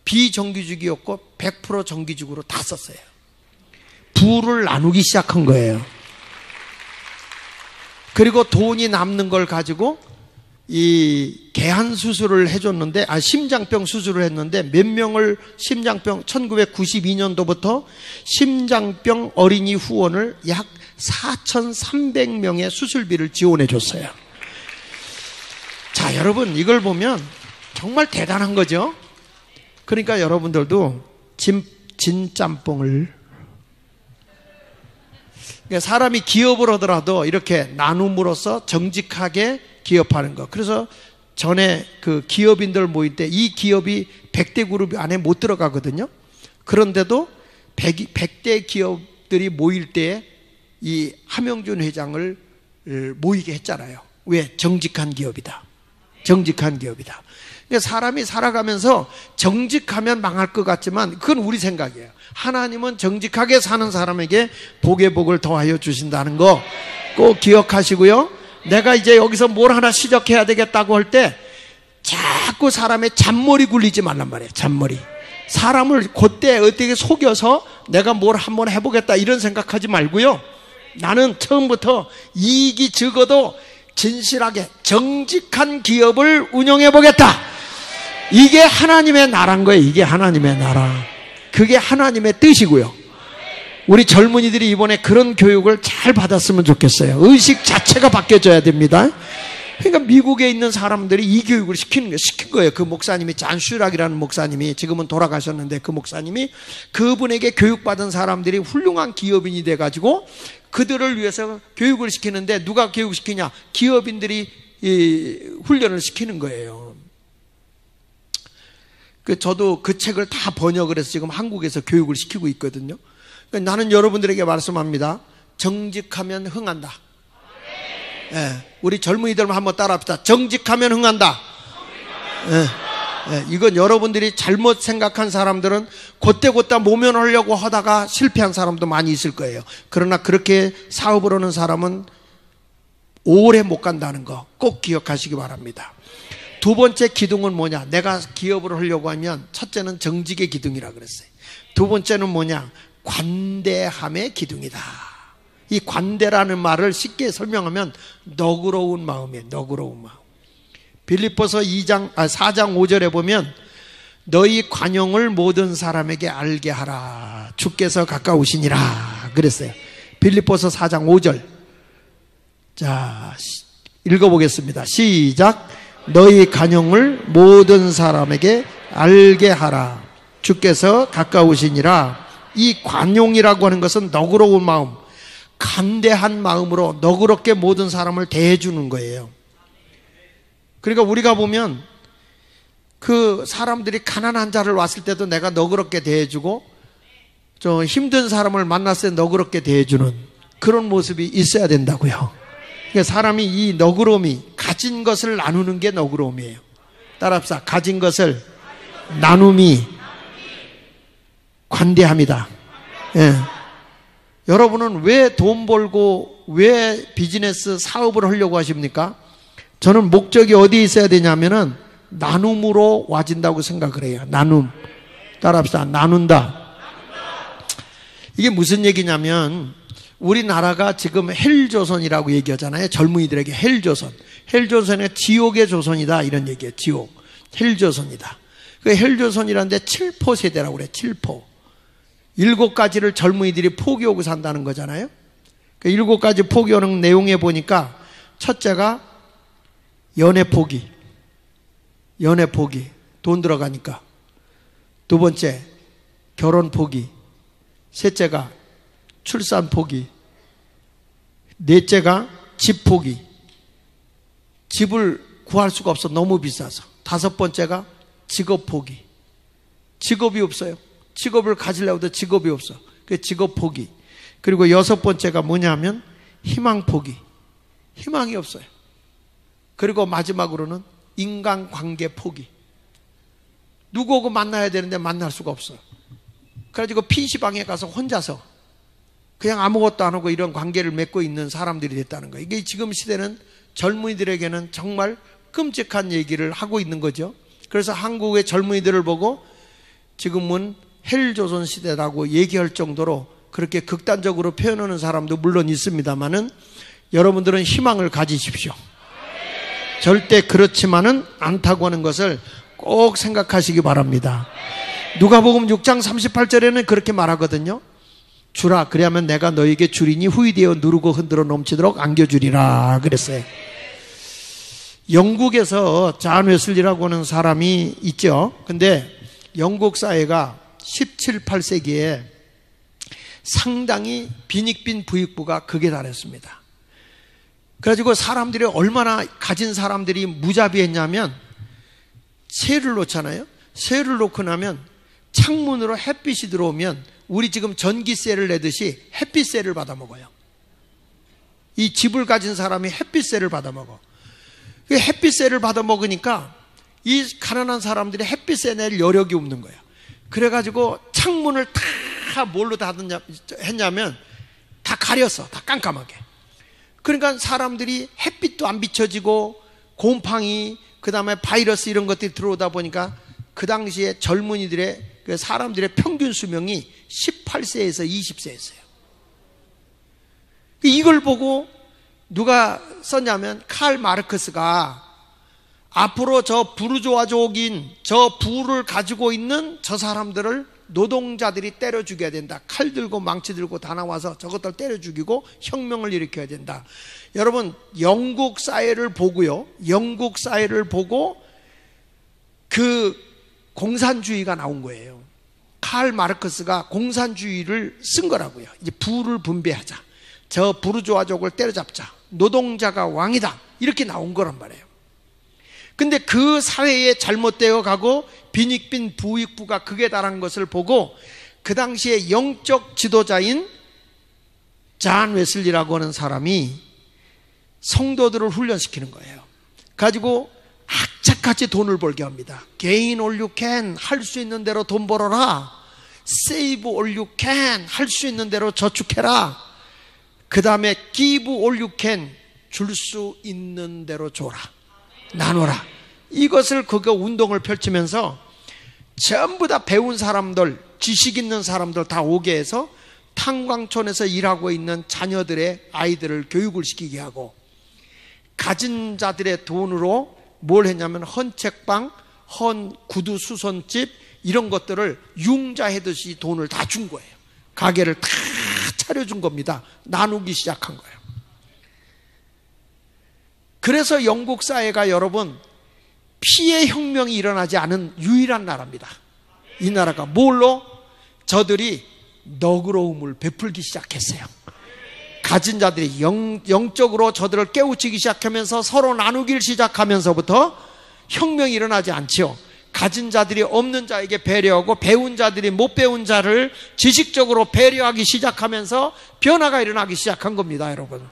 비정규직이었고 100% 정규직으로 다 썼어요. 부를 나누기 시작한 거예요. 그리고 돈이 남는 걸 가지고 이 개한 수술을 해줬는데, 심장병 수술을 했는데 몇 명을 심장병 1992년도부터 심장병 어린이 후원을 약 4,300명의 수술비를 지원해 줬어요. 자, 여러분, 이걸 보면 정말 대단한 거죠. 그러니까 여러분들도 진짬뽕을, 그러니까 사람이 기업을 하더라도 이렇게 나눔으로써 정직하게 기업하는 거. 그래서 전에 그 기업인들 모일 때 이 기업이 100대 그룹 안에 못 들어가거든요. 그런데도 100대 기업들이 모일 때 이 함영준 회장을 모이게 했잖아요. 왜? 정직한 기업이다. 정직한 기업이다. 그러니까 사람이 살아가면서 정직하면 망할 것 같지만 그건 우리 생각이에요. 하나님은 정직하게 사는 사람에게 복의 복을 더하여 주신다는 거 꼭 기억하시고요. 내가 이제 여기서 뭘 하나 시작해야 되겠다고 할 때 자꾸 사람의 잔머리 굴리지 말란 말이에요. 잔머리. 사람을 그때 어떻게 속여서 내가 뭘 한번 해보겠다 이런 생각하지 말고요. 나는 처음부터 이익이 적어도 진실하게 정직한 기업을 운영해 보겠다. 이게 하나님의 나라인 거예요. 이게 하나님의 나라. 그게 하나님의 뜻이고요. 우리 젊은이들이 이번에 그런 교육을 잘 받았으면 좋겠어요. 의식 자체가 바뀌어져야 됩니다. 그러니까 미국에 있는 사람들이 이 교육을 시킨 거예요. 그 목사님이 잔 슈락이라는 목사님이 지금은 돌아가셨는데 그 목사님이 그분에게 교육받은 사람들이 훌륭한 기업인이 돼가지고 그들을 위해서 교육을 시키는데 누가 교육시키냐? 기업인들이 훈련을 시키는 거예요. 저도 그 책을 다 번역을 해서 지금 한국에서 교육을 시키고 있거든요. 그러니까 나는 여러분들에게 말씀합니다. 정직하면 흥한다. 우리 젊은이들만 한번 따라합시다. 정직하면 흥한다. 이건 여러분들이 잘못 생각한 사람들은 곧대곧다 모면하려고 하다가 실패한 사람도 많이 있을 거예요. 그러나 그렇게 사업을 하는 사람은 오래 못 간다는 거 꼭 기억하시기 바랍니다. 두 번째 기둥은 뭐냐? 내가 기업을 하려고 하면 첫째는 정직의 기둥이라 그랬어요. 두 번째는 뭐냐? 관대함의 기둥이다. 이 관대라는 말을 쉽게 설명하면 너그러운 마음이에요. 너그러운 마음. 빌립보서 4장 5절에 보면 너희 관용을 모든 사람에게 알게 하라. 주께서 가까우시니라 그랬어요. 빌립보서 4장 5절. 자, 읽어보겠습니다. 시작. 너희 관용을 모든 사람에게 알게 하라. 주께서 가까우시니라. 이 관용이라고 하는 것은 너그러운 마음, 간대한 마음으로 너그럽게 모든 사람을 대해주는 거예요. 그러니까 우리가 보면 그 사람들이 가난한 자를 왔을 때도 내가 너그럽게 대해주고 좀 힘든 사람을 만났을 때 너그럽게 대해주는 그런 모습이 있어야 된다고요. 그러니까 사람이 이 너그러움이 가진 것을 나누는 게 너그러움이에요. 따라합시다. 가진 것을 나눔이 관대함이다. 예. 여러분은 왜 돈 벌고 왜 비즈니스 사업을 하려고 하십니까? 저는 목적이 어디에 있어야 되냐면은 나눔으로 와진다고 생각을 해요. 나눔. 따라합시다. 나눈다. 이게 무슨 얘기냐면 우리나라가 지금 헬조선이라고 얘기하잖아요. 젊은이들에게 헬조선. 헬조선의 지옥의 조선이다 이런 얘기예요. 지옥. 헬조선이다. 그 헬조선이라는 데 7포 세대라고 그래요. 7포. 7가지를 젊은이들이 포기하고 산다는 거잖아요. 그 7가지 포기하는 내용에 보니까 첫째가 연애 포기. 연애 포기. 돈 들어가니까. 두 번째 결혼 포기. 셋째가 출산 포기. 넷째가 집 포기. 집을 구할 수가 없어. 너무 비싸서. 다섯 번째가 직업 포기. 직업이 없어요. 직업을 가지려고 해도 직업이 없어. 그 직업 포기. 그리고 여섯 번째가 뭐냐면 희망 포기. 희망이 없어요. 그리고 마지막으로는 인간관계 포기. 누구하고 만나야 되는데 만날 수가 없어. 그래가지고 PC방에 가서 혼자서 그냥 아무것도 안 하고 이런 관계를 맺고 있는 사람들이 됐다는 거예요. 이게 지금 시대는 젊은이들에게는 정말 끔찍한 얘기를 하고 있는 거죠. 그래서 한국의 젊은이들을 보고 지금은 헬조선 시대라고 얘기할 정도로 그렇게 극단적으로 표현하는 사람도 물론 있습니다만은 여러분들은 희망을 가지십시오. 절대 그렇지만은 않다고 하는 것을 꼭 생각하시기 바랍니다. 누가복음 6장 38절에는 그렇게 말하거든요. 주라 그리하면 내가 너에게 주리니 후이되어 누르고 흔들어 넘치도록 안겨주리라 그랬어요. 영국에서 존 웨슬리라고 하는 사람이 있죠. 근데 영국 사회가 17, 18세기에 상당히 빈익빈 부익부가 극에 달했습니다. 그래가지고 사람들이 얼마나 가진 사람들이 무자비했냐면 새를 놓잖아요. 새를 놓고 나면 창문으로 햇빛이 들어오면 우리 지금 전기세를 내듯이 햇빛세를 받아먹어요. 이 집을 가진 사람이 햇빛세를 받아먹어. 햇빛세를 받아먹으니까 이 가난한 사람들이 햇빛세 낼 여력이 없는 거예요. 그래가지고 창문을 다 뭘로 했냐면 다 가렸어. 다 깜깜하게. 그러니까 사람들이 햇빛도 안 비춰지고 곰팡이 그 다음에 바이러스 이런 것들이 들어오다 보니까 그 당시에 젊은이들의 사람들의 평균 수명이 18세에서 20세였어요. 이걸 보고 누가 썼냐면 칼 마르크스가 앞으로 저 부르주아족인 저 부를 가지고 있는 저 사람들을 노동자들이 때려 죽여야 된다. 칼 들고 망치 들고 다 나와서 저것들 때려 죽이고 혁명을 일으켜야 된다. 여러분 영국 사회를 보고요. 영국 사회를 보고 그 공산주의가 나온 거예요. 칼 마르크스가 공산주의를 쓴 거라고요. 이제 부를 분배하자. 저 부르주아족을 때려잡자. 노동자가 왕이다. 이렇게 나온 거란 말이에요. 근데 그 사회에 잘못되어 가고 빈익빈 부익부가 극에 달한 것을 보고 그 당시에 영적 지도자인 존 웨슬리라고 하는 사람이 성도들을 훈련시키는 거예요. 가지고 악착같이 돈을 벌게 합니다. Gain all you can. 할 수 있는 대로 돈 벌어라. Save all you can. 할 수 있는 대로 저축해라. 그 다음에 Give all you can. 줄 수 있는 대로 줘라. 나눠라. 이것을 그거 운동을 펼치면서 전부 다 배운 사람들, 지식 있는 사람들 다 오게 해서 탄광촌에서 일하고 있는 자녀들의 아이들을 교육을 시키게 하고 가진 자들의 돈으로 뭘 했냐면 헌 책방, 헌 구두 수선집 이런 것들을 융자하듯이 돈을 다 준 거예요. 가게를 다 차려준 겁니다. 나누기 시작한 거예요. 그래서 영국 사회가 여러분 피해 혁명이 일어나지 않은 유일한 나라입니다. 이 나라가 뭘로? 저들이 너그러움을 베풀기 시작했어요. 가진 자들이 영적으로 저들을 깨우치기 시작하면서 서로 나누기를 시작하면서부터 혁명이 일어나지 않지요. 가진 자들이 없는 자에게 배려하고 배운 자들이 못 배운 자를 지식적으로 배려하기 시작하면서 변화가 일어나기 시작한 겁니다, 여러분.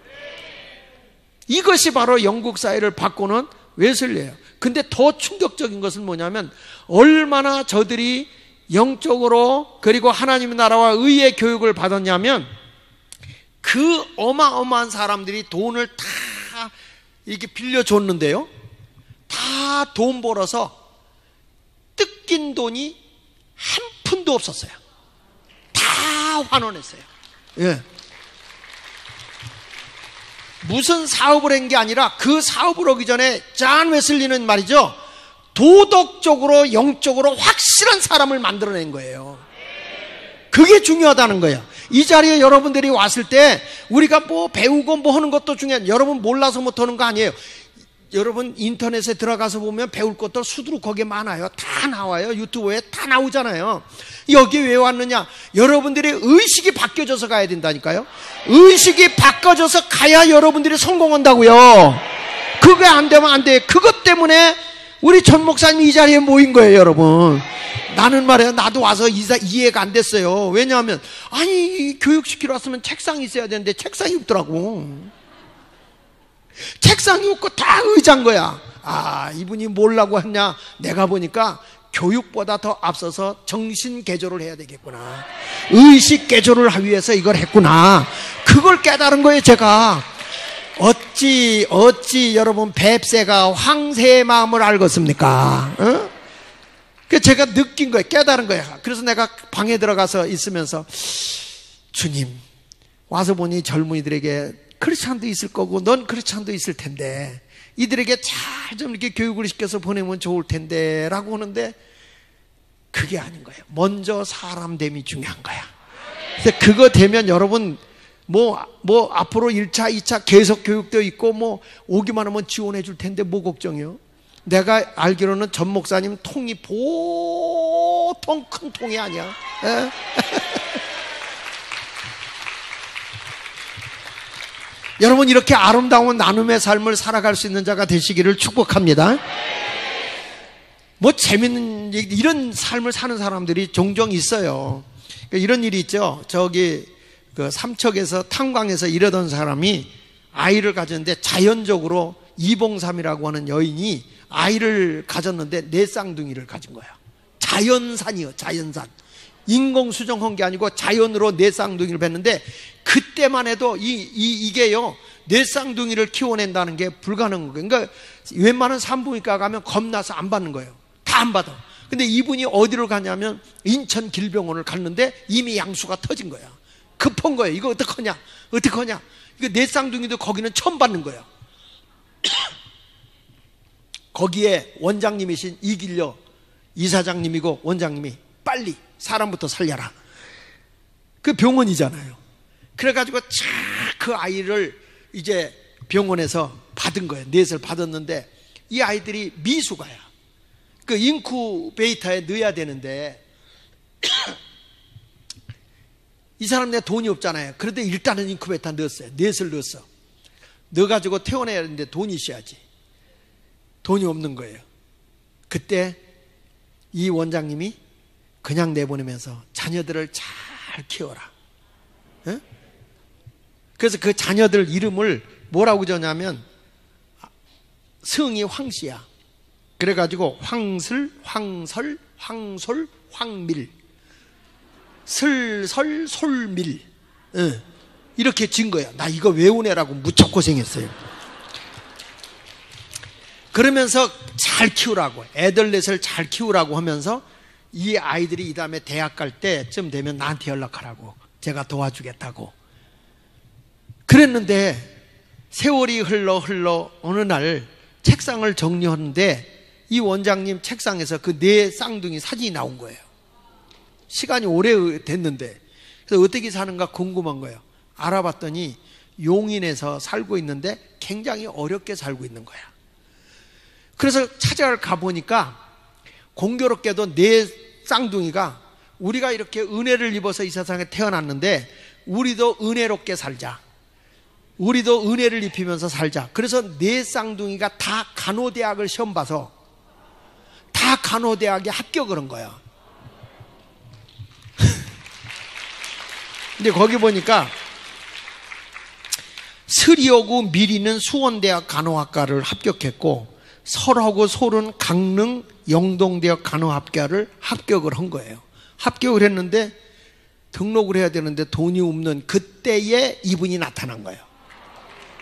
이것이 바로 영국 사회를 바꾸는 웨슬리예요. 근데 더 충격적인 것은 뭐냐면 얼마나 저들이 영적으로 그리고 하나님의 나라와 의의 교육을 받았냐면 그 어마어마한 사람들이 돈을 다 이렇게 빌려줬는데요, 다 돈 벌어서 뜯긴 돈이 한 푼도 없었어요. 다 환원했어요. 예. 무슨 사업을 한 게 아니라 그 사업을 하기 전에 존 웨슬리는 말이죠, 도덕적으로 영적으로 확실한 사람을 만들어낸 거예요. 그게 중요하다는 거예요. 이 자리에 여러분들이 왔을 때 우리가 뭐 배우고 뭐 하는 것도 중요한, 여러분 몰라서 못 하는 거 아니에요. 여러분 인터넷에 들어가서 보면 배울 것도 수두룩하게 많아요. 다 나와요. 유튜브에 다 나오잖아요. 여기 왜 왔느냐? 여러분들의 의식이 바뀌어져서 가야 된다니까요. 의식이 바뀌어져서 가야 여러분들이 성공한다고요. 그게 안 되면 안 돼. 그것 때문에 우리 전 목사님이 이 자리에 모인 거예요, 여러분. 나는 말이야, 나도 와서 이해가 안 됐어요. 왜냐하면 아니 교육시키러 왔으면 책상이 있어야 되는데 책상이 없더라고. 책상이 없고 다 의자인 거야. 아, 이분이 뭐라고 했냐? 내가 보니까 교육보다 더 앞서서 정신 개조를 해야 되겠구나, 의식 개조를 하기 위해서 이걸 했구나. 그걸 깨달은 거예요, 제가. 어찌 여러분 뱁새가 황새의 마음을 알겠습니까? 어? 그 제가 느낀 거예요, 깨달은 거예요. 그래서 내가 방에 들어가서 있으면서, 주님, 와서 보니 젊은이들에게 크리스찬도 있을 거고 넌 크리스찬도 있을 텐데 이들에게 잘 좀 이렇게 교육을 시켜서 보내면 좋을 텐데 라고 하는데, 그게 아닌 거예요. 먼저 사람됨이 중요한 거야. 그래서 그거 되면 여러분 뭐 앞으로 1차 2차 계속 교육도 있고 뭐 오기만 하면 지원해 줄 텐데 뭐 걱정이요. 내가 알기로는 전 목사님 통이 보통 큰 통이 아니야. 여러분 이렇게 아름다운 나눔의 삶을 살아갈 수 있는 자가 되시기를 축복합니다. 뭐 재밌는 얘기, 이런 삶을 사는 사람들이 종종 있어요. 이런 일이 있죠. 저기 그 삼척에서 탄광에서 일하던 사람이 아이를 가졌는데 자연적으로 이봉삼이라고 하는 여인이 아이를 가졌는데 4쌍둥이를 가진 거야. 자연산이요, 자연산. 인공 수정한 게 아니고 자연으로 4쌍둥이를 뵀는데, 그때만 해도 이게요 4쌍둥이를 키워낸다는 게 불가능한 거예요. 그러니까 웬만한 산부인과 가면 겁나서 안 받는 거예요. 다 안 받아. 근데 이분이 어디로 가냐면 인천 길병원을 갔는데 이미 양수가 터진 거야. 급한 거예요. 이거 어떡하냐? 이거 4쌍둥이도 거기는 처음 받는 거예요. 거기에 원장님이신 이길려 이사장님이고 원장님이 빨리 사람부터 살려라. 그 병원이잖아요. 그래가지고 그 아이를 이제 병원에서 받은 거예요. 넷을 받았는데 이 아이들이 미숙아야. 그 인큐베이터에 넣어야 되는데 이 사람 내 돈이 없잖아요. 그런데 일단은 인큐베이터 넣었어요. 넷을 넣었어. 넣어가지고 태어나야 되는데 돈이 있어야지. 돈이 없는 거예요. 그때 이 원장님이 그냥 내보내면서 자녀들을 잘 키워라. 에? 그래서 그 자녀들 이름을 뭐라고 줬냐면 성이 황씨야. 그래가지고 황슬, 황설, 황솔, 황밀, 슬설, 솔밀, 이렇게 진 거야. 나 이거 외우느라고 무척 고생했어요. 그러면서 잘 키우라고, 애들 넷을 잘 키우라고 하면서 이 아이들이 이 다음에 대학 갈 때쯤 되면 나한테 연락하라고, 제가 도와주겠다고 그랬는데, 세월이 흘러 어느 날 책상을 정리하는데 이 원장님 책상에서 그 4쌍둥이 사진이 나온 거예요. 시간이 오래 됐는데. 그래서 어떻게 사는가 궁금한 거예요. 알아봤더니 용인에서 살고 있는데 굉장히 어렵게 살고 있는 거야. 그래서 찾아가 보니까 공교롭게도 4쌍둥이가 우리가 이렇게 은혜를 입어서 이 세상에 태어났는데 우리도 은혜롭게 살자, 우리도 은혜를 입히면서 살자. 그래서 4쌍둥이가 다 간호대학을 시험 봐서 다 간호대학에 합격을 한 거야. 근데 거기 보니까 슬이하고 미리는 수원대학 간호학과를 합격했고, 설하고 솔은 강릉 영동대학 간호학과를 합격을 한 거예요. 합격을 했는데 등록을 해야 되는데 돈이 없는 그때에 이분이 나타난 거예요.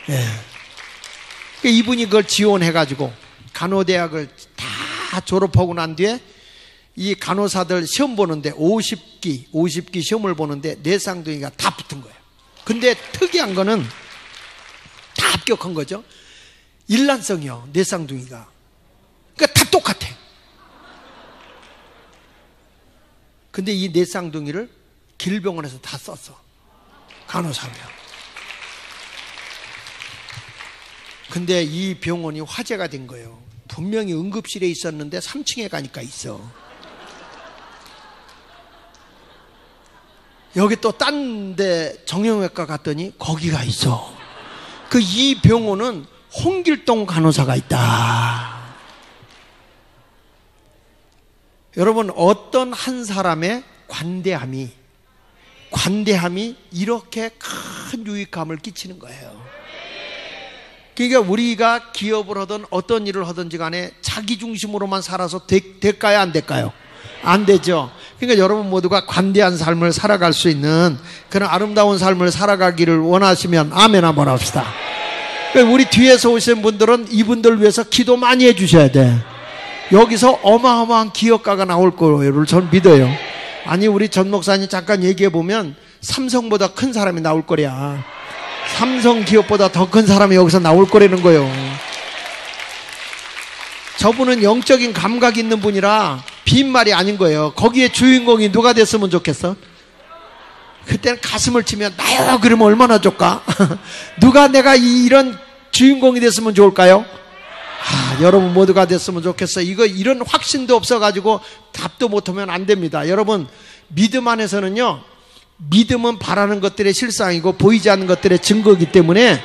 예. 이분이 그걸 지원해가지고 간호대학을 다 졸업하고 난 뒤에 이 간호사들 시험 보는데 50기 시험을 보는데 네 쌍둥이가 다 붙은 거예요. 근데 특이한 거는 다 합격한 거죠. 일란성이요, 네 쌍둥이가. 그러니까 다 똑같아. 근데 이 네 쌍둥이를 길병원에서 다 썼어, 간호사면. 근데 이 병원이 화제가 된 거예요. 분명히 응급실에 있었는데 3층에 가니까 있어. 여기 또 딴 데 정형외과 갔더니 거기가 있어. 그 이 병원은 홍길동 간호사가 있다. 여러분, 어떤 한 사람의 관대함이 이렇게 큰 유익함을 끼치는 거예요. 그러니까 우리가 기업을 하든 어떤 일을 하든지 간에 자기 중심으로만 살아서 될까요? 안 될까요? 안 되죠. 그러니까 여러분 모두가 관대한 삶을 살아갈 수 있는 그런 아름다운 삶을 살아가기를 원하시면 아멘 한번 합시다. 그러니까 우리 뒤에서 오신 분들은 이분들 위해서 기도 많이 해주셔야 돼. 여기서 어마어마한 기업가가 나올 거를 전 믿어요. 아니, 우리 전 목사님 잠깐 얘기해 보면 삼성보다 큰 사람이 나올 거야. 삼성 기업보다 더 큰 사람이 여기서 나올 거라는 거예요. 저분은 영적인 감각이 있는 분이라 빈말이 아닌 거예요. 거기에 주인공이 누가 됐으면 좋겠어? 그때는 가슴을 치면 나요 그러면 얼마나 좋을까? 누가 내가 이런 주인공이 됐으면 좋을까요? 여러분 모두가 됐으면 좋겠어. 이런 확신도 없어가지고 답도 못하면 안 됩니다. 여러분, 믿음 안에서는요, 믿음은 바라는 것들의 실상이고 보이지 않는 것들의 증거이기 때문에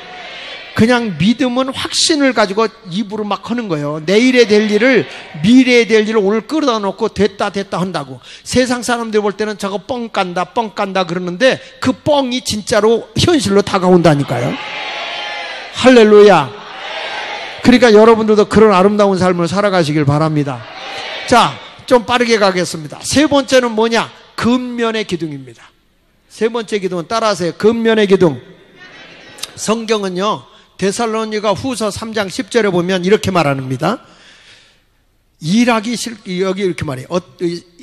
그냥 믿음은 확신을 가지고 입으로 막 하는 거예요. 내일에 될 일을, 미래에 될 일을 오늘 끌어다 놓고 됐다 한다고. 세상 사람들 볼 때는 저거 뻥 깐다 그러는데 그 뻥이 진짜로 현실로 다가온다니까요. 할렐루야. 그러니까 여러분들도 그런 아름다운 삶을 살아가시길 바랍니다. 자, 좀 빠르게 가겠습니다. 세 번째는 뭐냐? 근면의 기둥입니다. 세 번째 기둥은 따라하세요. 근면의 기둥. 성경은요, 데살로니가 후서 3장 10절에 보면 이렇게 말합니다. 일하기 여기 이렇게 말해요.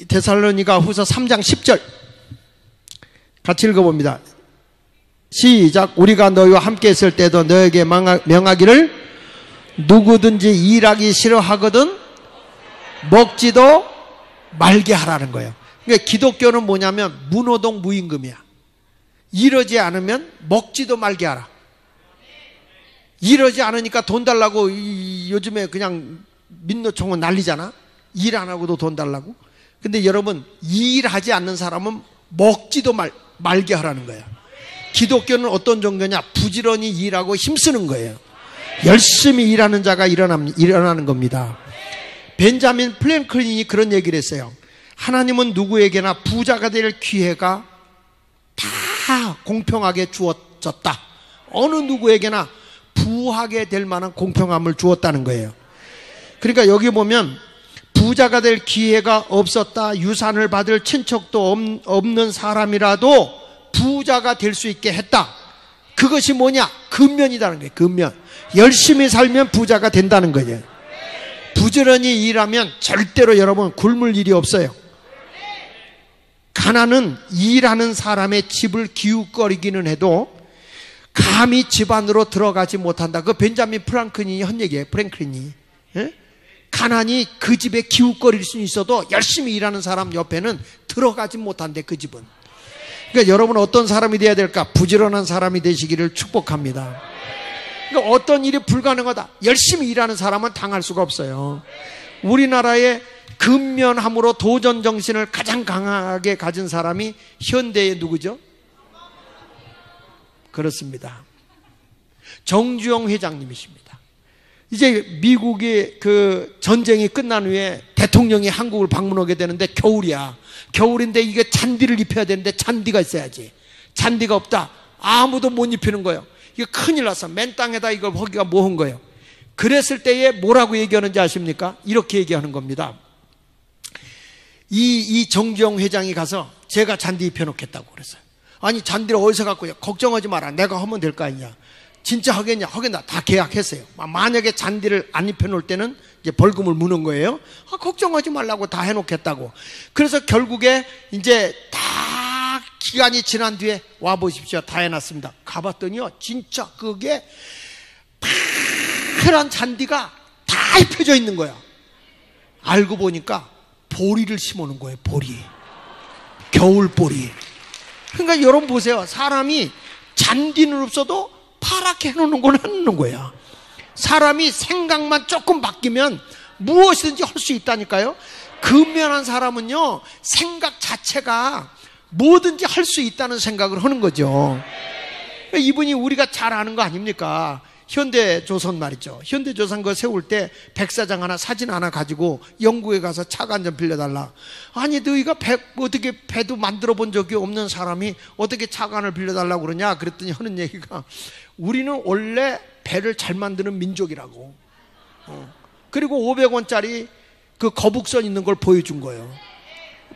데살로니가 후서 3장 10절 같이 읽어봅니다. 시작. 우리가 너희와 함께 있을 때도 너에게 명하기를 누구든지 일하기 싫어하거든 먹지도 말게 하라는 거예요. 그러니까 기독교는 뭐냐면 무노동 무임금이야. 이러지 않으면 먹지도 말게 하라. 이러지 않으니까 돈 달라고 요즘에 그냥 민노총은 난리잖아. 일 안 하고도 돈 달라고. 근데 여러분, 일하지 않는 사람은 먹지도 말게 하라는 거예요. 기독교는 어떤 종교냐? 부지런히 일하고 힘쓰는 거예요. 열심히 일하는 자가 일어나는 겁니다. 벤자민 프랭클린이 그런 얘기를 했어요. 하나님은 누구에게나 부자가 될 기회가 다 공평하게 주어졌다. 어느 누구에게나 부하게 될 만한 공평함을 주었다는 거예요. 그러니까 여기 보면 부자가 될 기회가 없었다, 유산을 받을 친척도 없는 사람이라도 부자가 될 수 있게 했다. 그것이 뭐냐? 근면이라는 거예요. 근면. 열심히 살면 부자가 된다는 거예요. 부지런히 일하면 절대로 여러분 굶을 일이 없어요. 가난은 일하는 사람의 집을 기웃거리기는 해도 감히 집 안으로 들어가지 못한다. 그 벤자민 프랭클린이 한 얘기예요. 프랭클린이. 예? 가난이 그 집에 기웃거릴 수 있어도 열심히 일하는 사람 옆에는 들어가지 못한대, 그 집은. 그러니까 여러분 어떤 사람이 돼야 될까? 부지런한 사람이 되시기를 축복합니다. 그러니까 어떤 일이 불가능하다. 열심히 일하는 사람은 당할 수가 없어요. 우리나라의 근면함으로 도전 정신을 가장 강하게 가진 사람이 현대의 누구죠? 그렇습니다. 정주영 회장님이십니다. 이제 미국의 그 전쟁이 끝난 후에 대통령이 한국을 방문하게 되는데 겨울이야. 겨울인데 이게 잔디를 입혀야 되는데 잔디가 있어야지. 잔디가 없다. 아무도 못 입히는 거예요. 이거 큰일 났어. 맨 땅에다 이걸 거기가 뭐 한 거예요. 그랬을 때에 뭐라고 얘기하는지 아십니까? 이렇게 얘기하는 겁니다. 이 정주영 회장이 가서 제가 잔디 입혀놓겠다고 그랬어요. 아니 잔디를 어디서 갖고 걱정하지 마라. 내가 하면 될 거 아니냐. 진짜 하겠냐? 하겠나? 다 계약했어요. 만약에 잔디를 안 입혀놓을 때는 이제 벌금을 무는 거예요. 걱정하지 말라고 다 해놓겠다고. 그래서 결국에 이제 다 기간이 지난 뒤에 와보십시오. 다 해놨습니다. 가봤더니요, 진짜 그게 파란 잔디가 다 입혀져 있는 거야. 알고 보니까 보리를 심어놓은 거예요. 보리. 겨울 보리. 그러니까 여러분 보세요. 사람이 잔디는 없어도 파랗게 해놓는 건 해놓는 거야. 사람이 생각만 조금 바뀌면 무엇이든지 할 수 있다니까요. 근면한 사람은요, 생각 자체가 뭐든지 할 수 있다는 생각을 하는 거죠. 이분이 우리가 잘 아는 거 아닙니까? 현대조선 말이죠. 현대조선 그거 세울 때 백사장 하나, 사진 하나 가지고 영국에 가서 차가 한 잔 빌려달라. 아니 너희가 어떻게 배도 만들어 본 적이 없는 사람이 어떻게 차관을 빌려달라고 그러냐. 그랬더니 하는 얘기가, 우리는 원래 배를 잘 만드는 민족이라고. 그리고 500원짜리 그 거북선 있는 걸 보여준 거예요.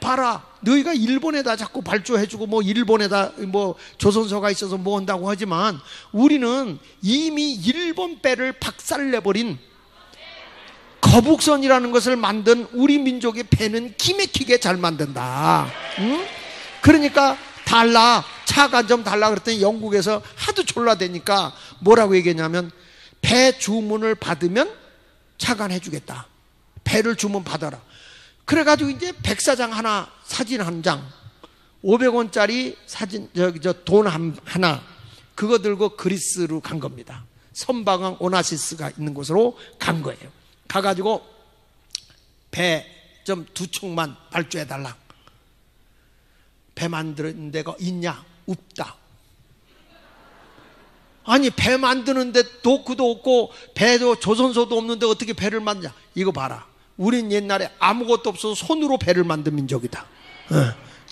봐라, 너희가 일본에다 자꾸 발주해주고 뭐 일본에다 뭐 조선소가 있어서 뭐 한다고 하지만 우리는 이미 일본 배를 박살내버린 거북선이라는 것을 만든 우리 민족의 배는 기맥히게 잘 만든다. 응? 그러니까 달라, 차가 좀 달라 그랬더니 영국에서 하도 졸라대니까 뭐라고 얘기했냐면, 배 주문을 받으면 차관해주겠다. 배를 주문 받아라. 그래가지고 이제 백사장 하나, 사진 한 장, 500원짜리 사진, 돈 하나, 그거 들고 그리스로 간 겁니다. 선박왕 오나시스가 있는 곳으로 간 거예요. 가가지고 배 좀 2척만 발주해달라. 배 만드는 데가 있냐? 없다. 아니 배 만드는데 도크도 없고 배도 조선소도 없는데 어떻게 배를 만드냐? 이거 봐라. 우린 옛날에 아무것도 없어서 손으로 배를 만든 민족이다.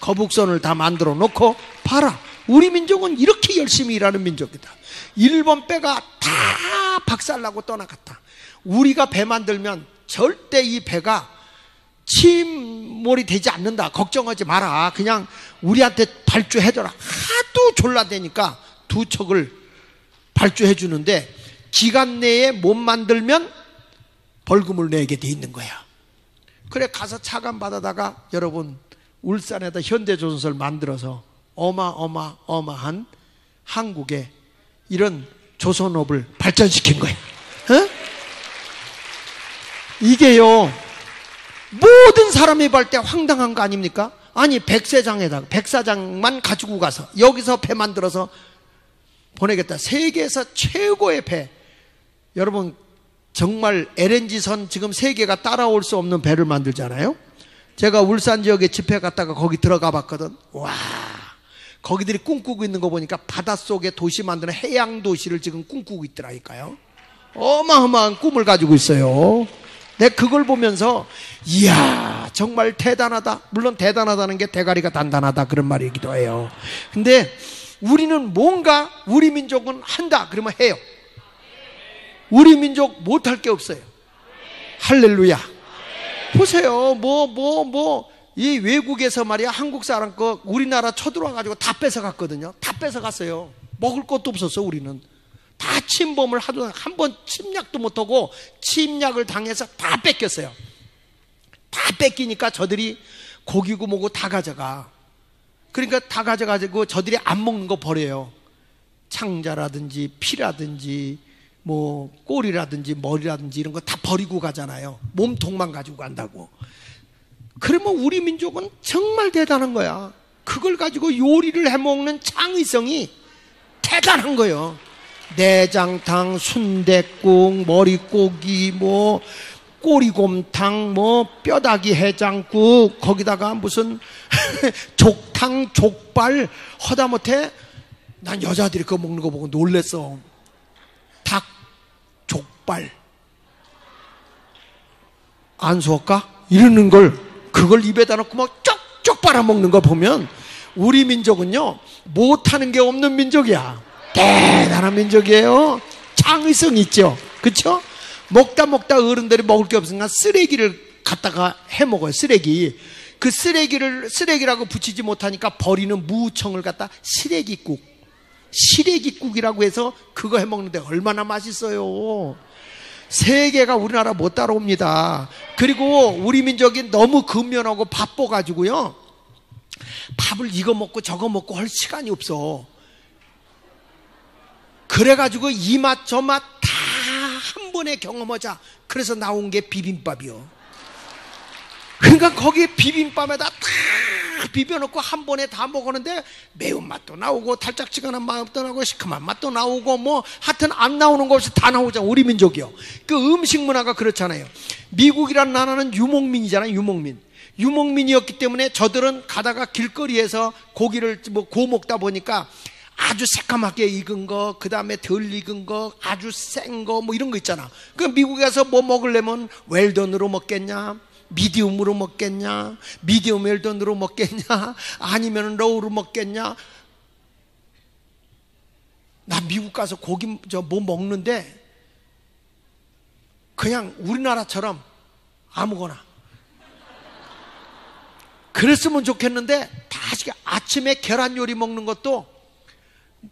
거북선을 다 만들어 놓고 봐라. 우리 민족은 이렇게 열심히 일하는 민족이다. 일본 배가 다 박살나고 떠나갔다. 우리가 배 만들면 절대 이 배가 침몰이 되지 않는다. 걱정하지 마라. 그냥 우리한테 발주해줘라. 하도 졸라대니까 2척을 발주해 주는데 기간 내에 못 만들면 벌금을 내게 돼 있는 거야. 그래 가서 차관 받아다가 여러분 울산에다 현대조선소를 만들어서 어마어마한 한국에 이런 조선업을 발전시킨 거야. 어? 이게요 모든 사람이 볼 때 황당한 거 아닙니까? 아니 백사장만 가지고 가서 여기서 배 만들어서 보내겠다. 세계에서 최고의 배. 여러분 정말 LNG선 지금 세계가 따라올 수 없는 배를 만들잖아요. 제가 울산 지역에 집회 갔다가 거기 들어가 봤거든. 와, 거기들이 꿈꾸고 있는 거 보니까 바닷속에 도시 만드는 해양 도시를 지금 꿈꾸고 있더라니까요. 어마어마한 꿈을 가지고 있어요. 내가 그걸 보면서 이야 정말 대단하다. 물론 대단하다는 게 대가리가 단단하다 그런 말이기도 해요. 근데 우리는 뭔가 우리 민족은 한다 그러면 해요. 우리 민족 못할 게 없어요. 할렐루야. 보세요. 이 외국에서 말이야 한국 사람 거 우리나라 쳐들어와가지고 다 뺏어갔거든요. 다 뺏어갔어요. 먹을 것도 없었어. 우리는 다 침범을 하도 한 번 침략도 못하고 침략을 당해서 다 뺏겼어요. 다 뺏기니까 저들이 고기고 뭐고 다 가져가. 그러니까 다 가져가지고 저들이 안 먹는 거 버려요. 창자라든지 피라든지 뭐 꼬리라든지 머리라든지 이런 거 다 버리고 가잖아요. 몸통만 가지고 간다고. 그러면 우리 민족은 정말 대단한 거야. 그걸 가지고 요리를 해먹는 창의성이 대단한 거예요. 내장탕, 순댓국, 머리고기, 뭐 꼬리곰탕, 뭐 뼈다귀 해장국, 거기다가 무슨 족탕, 족발 허다못해 난 여자들이 그거 먹는 거 보고 놀랬어. 닭, 족발 안 수었까? 이러는 걸 그걸 입에다 넣고 막 쪽쪽 빨아먹는 거 보면 우리 민족은요 못하는 게 없는 민족이야. 대단한 민족이에요. 창의성 있죠. 그렇죠? 먹다 어른들이 먹을 게 없으니까 쓰레기를 갖다가 해먹어요. 쓰레기. 그 쓰레기라고 붙이지 못하니까 버리는 무청을 갖다 시래기국이라고 해서 그거 해먹는데 얼마나 맛있어요. 세계가 우리나라 못 따라옵니다. 그리고 우리 민족이 너무 근면하고 바빠가지고요, 밥을 이거 먹고 저거 먹고 할 시간이 없어. 그래가지고 이 맛 저 맛 다 한 번에 경험하자. 그래서 나온 게 비빔밥이요. 그러니까 거기에 비빔밥에다 다 비벼놓고 한 번에 다 먹었는데 매운맛도 나오고 달짝지근한 맛도 나오고 시큼한 맛도 나오고 뭐 하여튼 안 나오는 거 없이 다 나오잖아. 우리 민족이요. 그 음식 문화가 그렇잖아요. 미국이란 나라는 유목민이잖아요. 유목민이었기 때문에 저들은 가다가 길거리에서 고기를 뭐 구워 먹다 보니까 아주 새까맣게 익은 거, 그 다음에 덜 익은 거, 아주 센 거 뭐 이런 거 있잖아. 그 미국에서 뭐 먹으려면 웰던으로 먹겠냐, 미디움으로 먹겠냐, 미디움 웰던으로 먹겠냐, 아니면 로우로 먹겠냐. 나 미국 가서 고기 뭐 먹는데 그냥 우리나라처럼 아무거나 그랬으면 좋겠는데, 다시 아침에 계란 요리 먹는 것도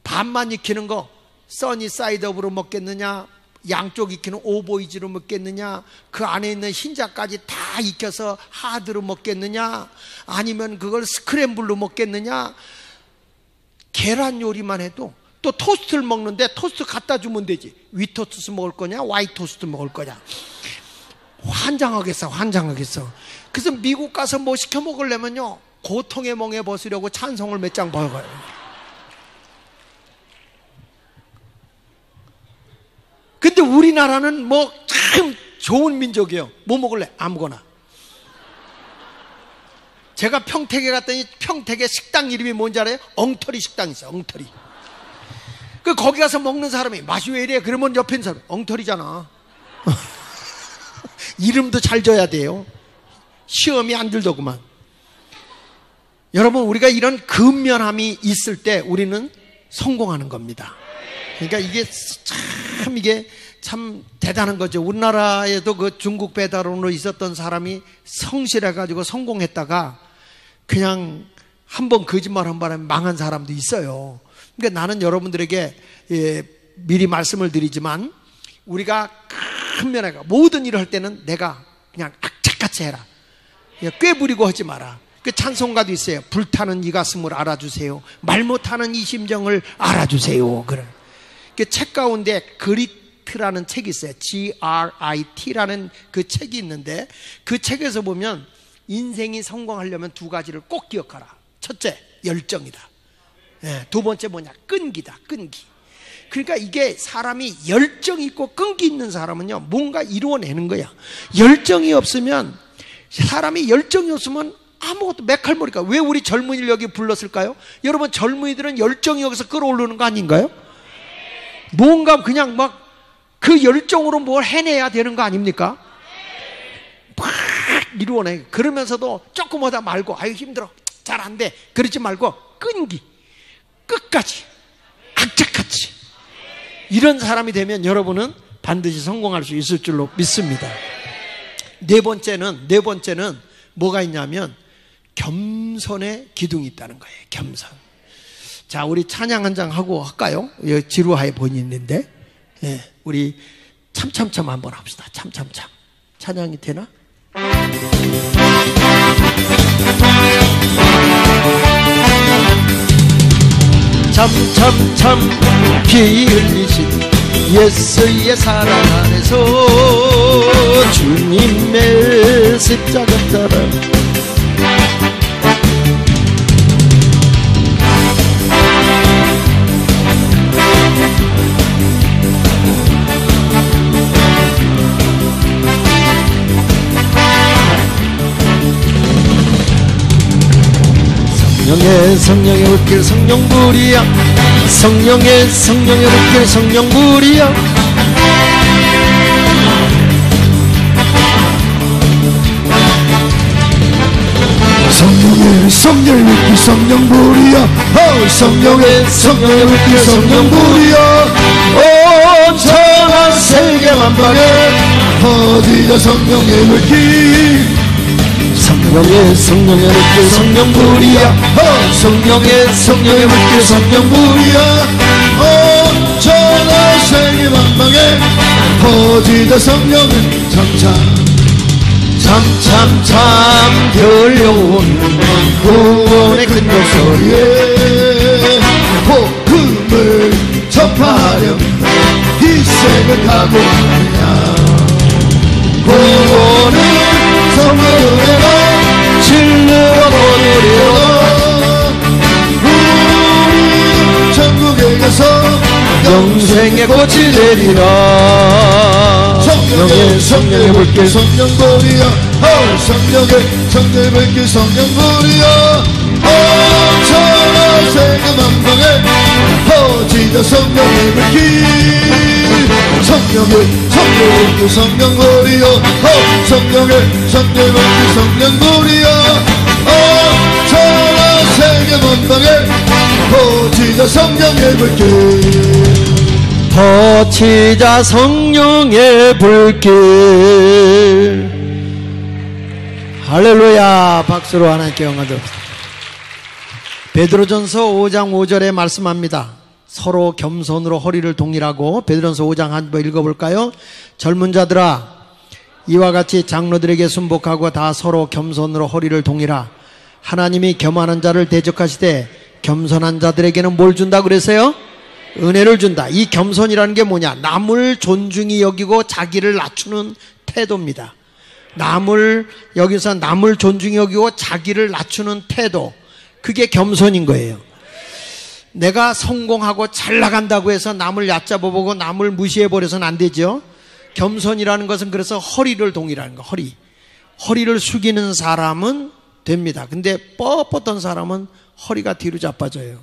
반만 익히는 거 써니 사이드업으로 먹겠느냐, 양쪽 익히는 오보이즈로 먹겠느냐, 그 안에 있는 흰자까지 다 익혀서 하드로 먹겠느냐, 아니면 그걸 스크램블로 먹겠느냐. 계란 요리만 해도 또 토스트를 먹는데 토스트 갖다 주면 되지. 위토스트 먹을 거냐, 와이토스트 먹을 거냐. 환장하겠어. 그래서 미국 가서 뭐 시켜 먹으려면요, 고통의 멍에 벗으려고 찬송을 몇 장 먹어요. 근데 우리나라는 뭐 참 좋은 민족이에요. 뭐 먹을래? 아무거나. 제가 평택에 갔더니 평택의 식당 이름이 뭔지 알아요? 엉터리 식당 있어요. 엉터리. 그 거기 가서 먹는 사람이 맛이 왜 이래? 그러면 옆에 있는 사람 엉터리잖아. 이름도 잘 져야 돼요. 시험이 안 들더구만. 여러분, 우리가 이런 근면함이 있을 때 우리는 성공하는 겁니다. 그러니까 이게 참 대단한 거죠. 우리나라에도 그 중국 배달원으로 있었던 사람이 성실해가지고 성공했다가 그냥 한번 거짓말한 바람에 망한 사람도 있어요. 그러니까 나는 여러분들에게 미리 말씀을 드리지만, 우리가 큰면에가 모든 일을 할 때는 내가 그냥 악착같이 해라. 꾀부리고 하지 마라. 그 찬송가도 있어요. 불타는 이 가슴을 알아주세요. 말 못하는 이 심정을 알아주세요. 그래. 그 책 가운데 그리트라는 책이 있어요. GRIT라는 그 책이 있는데, 그 책에서 보면 인생이 성공하려면 두 가지를 꼭 기억하라. 첫째, 열정이다. 두 번째 뭐냐? 끈기다. 끈기. 그러니까 이게 사람이 열정이 있고 끈기 있는 사람은요, 뭔가 이루어내는 거야. 열정이 없으면, 사람이 열정이 없으면 아무것도 맥할머리가. 왜 우리 젊은이를 여기 불렀을까요? 여러분, 젊은이들은 열정이 여기서 끌어오르는 거 아닌가요? 뭔가 그냥 막 그 열정으로 뭘 해내야 되는 거 아닙니까? 막 이루어내. 그러면서도 조금 하다 말고, 아유 힘들어, 잘 안 돼, 그러지 말고 끈기, 끝까지 악착같이. 이런 사람이 되면 여러분은 반드시 성공할 수 있을 줄로 믿습니다. 네 번째는 뭐가 있냐면 겸손의 기둥이 있다는 거예요. 겸손. 자, 우리 찬양 한 장 하고 할까요? 여기 지루하게 보이는데, 우리 참참참 한번 합시다. 참참참. 찬양이 되나? 참참참 피 흘리신 예수의 사랑 안에서 주님의 십자가 따라 성령의 올길 성령불이야. 성령의 올길 성령불이야. 성령의 올길 성령불이야. 성령의 올길 성령불이야. 온 천하 세계 만방에 퍼지자 성령의 올길. 성령의 성령의 물길 성령불이야. 성령의 물길 성령불이야. 천하 세계 만방에 퍼지다 성령의 참참 들려오는 구원의 큰 목소리에 복음을 전파하렴. 희생을 각오하느냐. 구원은 성령으로 질러 보내려. 우리 천국에 가서 영생의 꽃이 되리라. 성령의 물길 성령불이야. 성령의 물길 성령불이야. 천하 세계 만방에 퍼지다 성령의 물길. 성령의 물길 성령불이야. 성령의 물길 성령불이야. 천하 세계 만방에 퍼지다 성령의 불길. 퍼지자 성령의 불길. 할렐루야. 박수로 하나님께 영광 드립니다. 베드로전서 5장 5절에 말씀합니다. 서로 겸손으로 허리를 동일하고. 베드로전서 5장 한번 읽어볼까요? 젊은 자들아, 이와 같이 장로들에게 순복하고 다 서로 겸손으로 허리를 동일하. 하나님이 겸하는 자를 대적하시되 겸손한 자들에게는 뭘 준다 그랬어요? 은혜를 준다. 이 겸손이라는 게 뭐냐? 남을 존중히 여기고 자기를 낮추는 태도입니다. 여기서 남을 존중히 여기고 자기를 낮추는 태도. 그게 겸손인 거예요. 내가 성공하고 잘 나간다고 해서 남을 얕잡아보고 남을 무시해버려서는 안 되죠. 겸손이라는 것은 그래서 허리를 동일하는 거. 허리를 숙이는 사람은 됩니다. 근데 뻣뻣한 사람은 허리가 뒤로 자빠져요.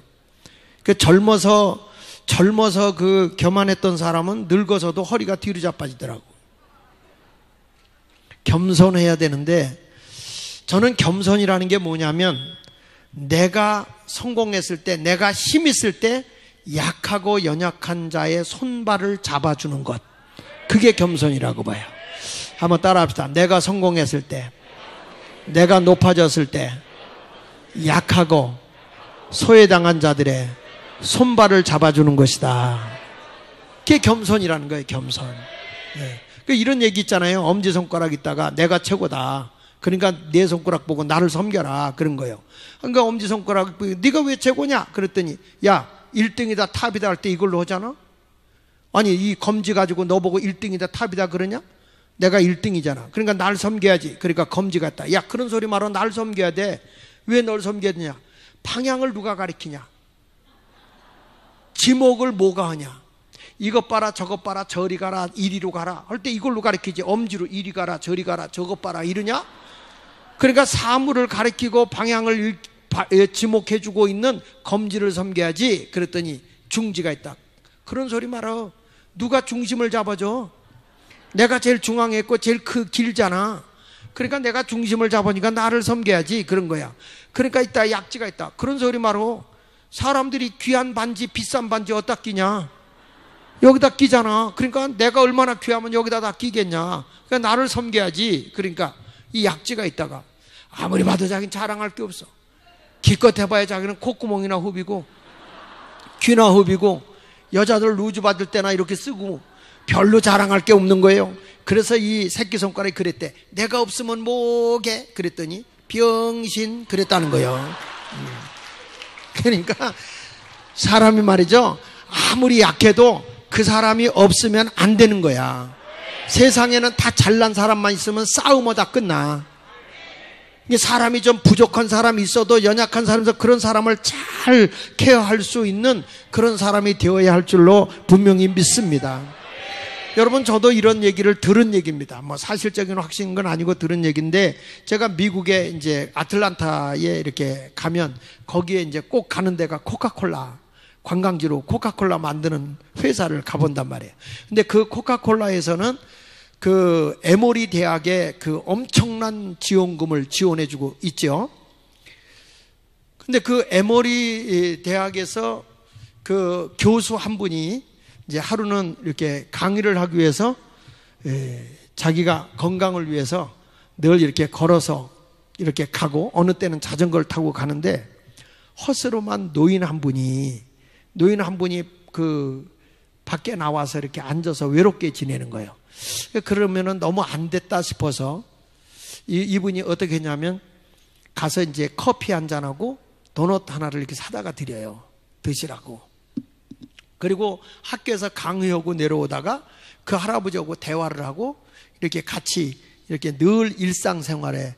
젊어서 그 교만했던 사람은 늙어서도 허리가 뒤로 자빠지더라고. 겸손해야 되는데, 저는 겸손이라는 게 뭐냐면 내가 성공했을 때, 내가 힘 있을 때 약하고 연약한 자의 손발을 잡아주는 것, 그게 겸손이라고 봐요. 한번 따라합시다. 내가 성공했을 때, 내가 높아졌을 때 약하고 소외당한 자들의 손발을 잡아주는 것이다. 그게 겸손이라는 거예요. 겸손. 네. 이런 얘기 있잖아요. 엄지손가락 있다가 내가 최고다, 그러니까 내 손가락 보고 나를 섬겨라, 그런 거예요. 그러니까 엄지손가락 네가 왜 최고냐 그랬더니, 야 1등이다 탑이다 할 때 이걸로 하잖아. 아니 이 검지 가지고 너 보고 1등이다 탑이다 그러냐? 내가 1등이잖아. 그러니까 날 섬겨야지. 그러니까 검지 같다. 야 그런 소리 말어. 날 섬겨야 돼. 왜 널 섬겨야 되냐? 방향을 누가 가리키냐? 지목을 뭐가 하냐? 이것 봐라 저것 봐라 저리 가라 이리로 가라 할 때 이걸로 가리키지. 엄지로 이리 가라 저리 가라 저것 봐라 이러냐? 그러니까 사물을 가리키고 방향을 지목해주고 있는 검지를 섬겨야지. 그랬더니 중지가 있다. 그런 소리 말어. 누가 중심을 잡아줘? 내가 제일 중앙에 있고 제일 길잖아. 그러니까 내가 중심을 잡으니까 나를 섬겨야지, 그런 거야. 그러니까 있다 약지가 있다. 그런 소리 말어. 사람들이 귀한 반지 비싼 반지 어디다 끼냐? 여기다 끼잖아. 그러니까 내가 얼마나 귀하면 여기다 다 끼겠냐? 그러니까 나를 섬겨야지. 그러니까 이 약지가 있다가 아무리 봐도 자기는 자랑할 게 없어. 기껏 해봐야 자기는 콧구멍이나 흡이고 귀나 흡이고 여자들 루즈 받을 때나 이렇게 쓰고 별로 자랑할 게 없는 거예요. 그래서 이 새끼손가락이 그랬대. 내가 없으면 뭐게? 그랬더니 병신 그랬다는 거예요. 그러니까 사람이 말이죠, 아무리 약해도 그 사람이 없으면 안 되는 거야. 세상에는 다 잘난 사람만 있으면 싸움하다 끝나. 사람이 좀 부족한 사람이 있어도 연약한 사람에서 그런 사람을 잘 케어할 수 있는 그런 사람이 되어야 할 줄로 분명히 믿습니다. 여러분, 저도 이런 얘기를 들은 얘기입니다. 뭐 사실적인 확신인 건 아니고 들은 얘기인데, 제가 미국에 이제 아틀란타에 이렇게 가면 거기에 이제 꼭 가는 데가 코카콜라 관광지로 코카콜라 만드는 회사를 가본단 말이에요. 근데 그 코카콜라에서는 그 에모리 대학에 그 엄청난 지원금을 지원해주고 있죠. 근데 그 에모리 대학에서 그 교수 한 분이 이제 하루는 이렇게 강의를 하기 위해서 자기가 건강을 위해서 늘 이렇게 걸어서 이렇게 가고 어느 때는 자전거를 타고 가는데 허스름한 노인 한 분이 그 밖에 나와서 이렇게 앉아서 외롭게 지내는 거예요. 그러면은 너무 안 됐다 싶어서 이분이 어떻게 했냐면 가서 이제 커피 한 잔하고 도넛 하나를 이렇게 사다가 드려요. 드시라고. 그리고 학교에서 강의하고 내려오다가 그 할아버지하고 대화를 하고 이렇게 같이 이렇게 늘 일상생활에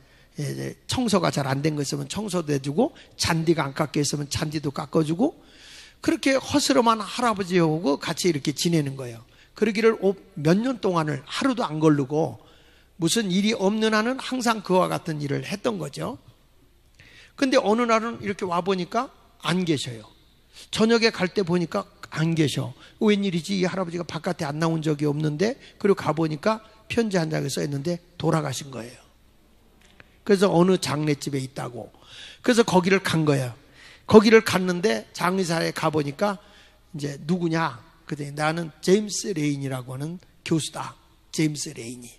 청소가 잘 안 된 거 있으면 청소도 해주고 잔디가 안 깎여 있으면 잔디도 깎아주고 그렇게 허스름한 할아버지하고 같이 이렇게 지내는 거예요. 그러기를 몇 년 동안을 하루도 안 걸르고 무슨 일이 없는 한은 항상 그와 같은 일을 했던 거죠. 근데 어느 날은 이렇게 와보니까 안 계셔요. 저녁에 갈 때 보니까 안 계셔. 웬일이지? 이 할아버지가 바깥에 안 나온 적이 없는데 그리고 가보니까 편지 한 장에 써있는데 돌아가신 거예요. 그래서 어느 장례집에 있다고. 그래서 거기를 간 거예요. 거기를 갔는데 장의사에 가보니까 이제 누구냐? 그랬더니 나는 제임스 레인이라고 하는 교수다. 제임스 레인이.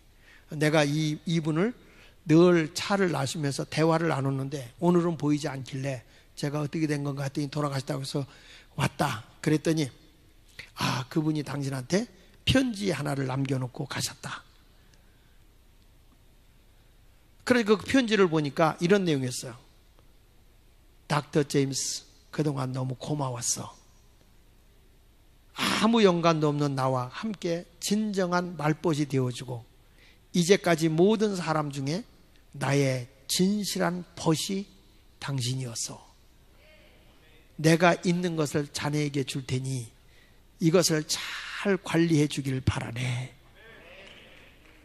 내가 이분을 늘 차를 마시면서 대화를 나눴는데 오늘은 보이지 않길래 제가 어떻게 된 건가 했더니 돌아가셨다고 해서 왔다. 그랬더니 그분이 당신한테 편지 하나를 남겨놓고 가셨다. 그래서 그 편지를 보니까 이런 내용이었어요. 닥터 제임스, 그동안 너무 고마웠어. 아무 연관도 없는 나와 함께 진정한 말벗이 되어주고 이제까지 모든 사람 중에 나의 진실한 벗이 당신이었어. 내가 있는 것을 자네에게 줄 테니 이것을 잘 관리해 주길 바라네.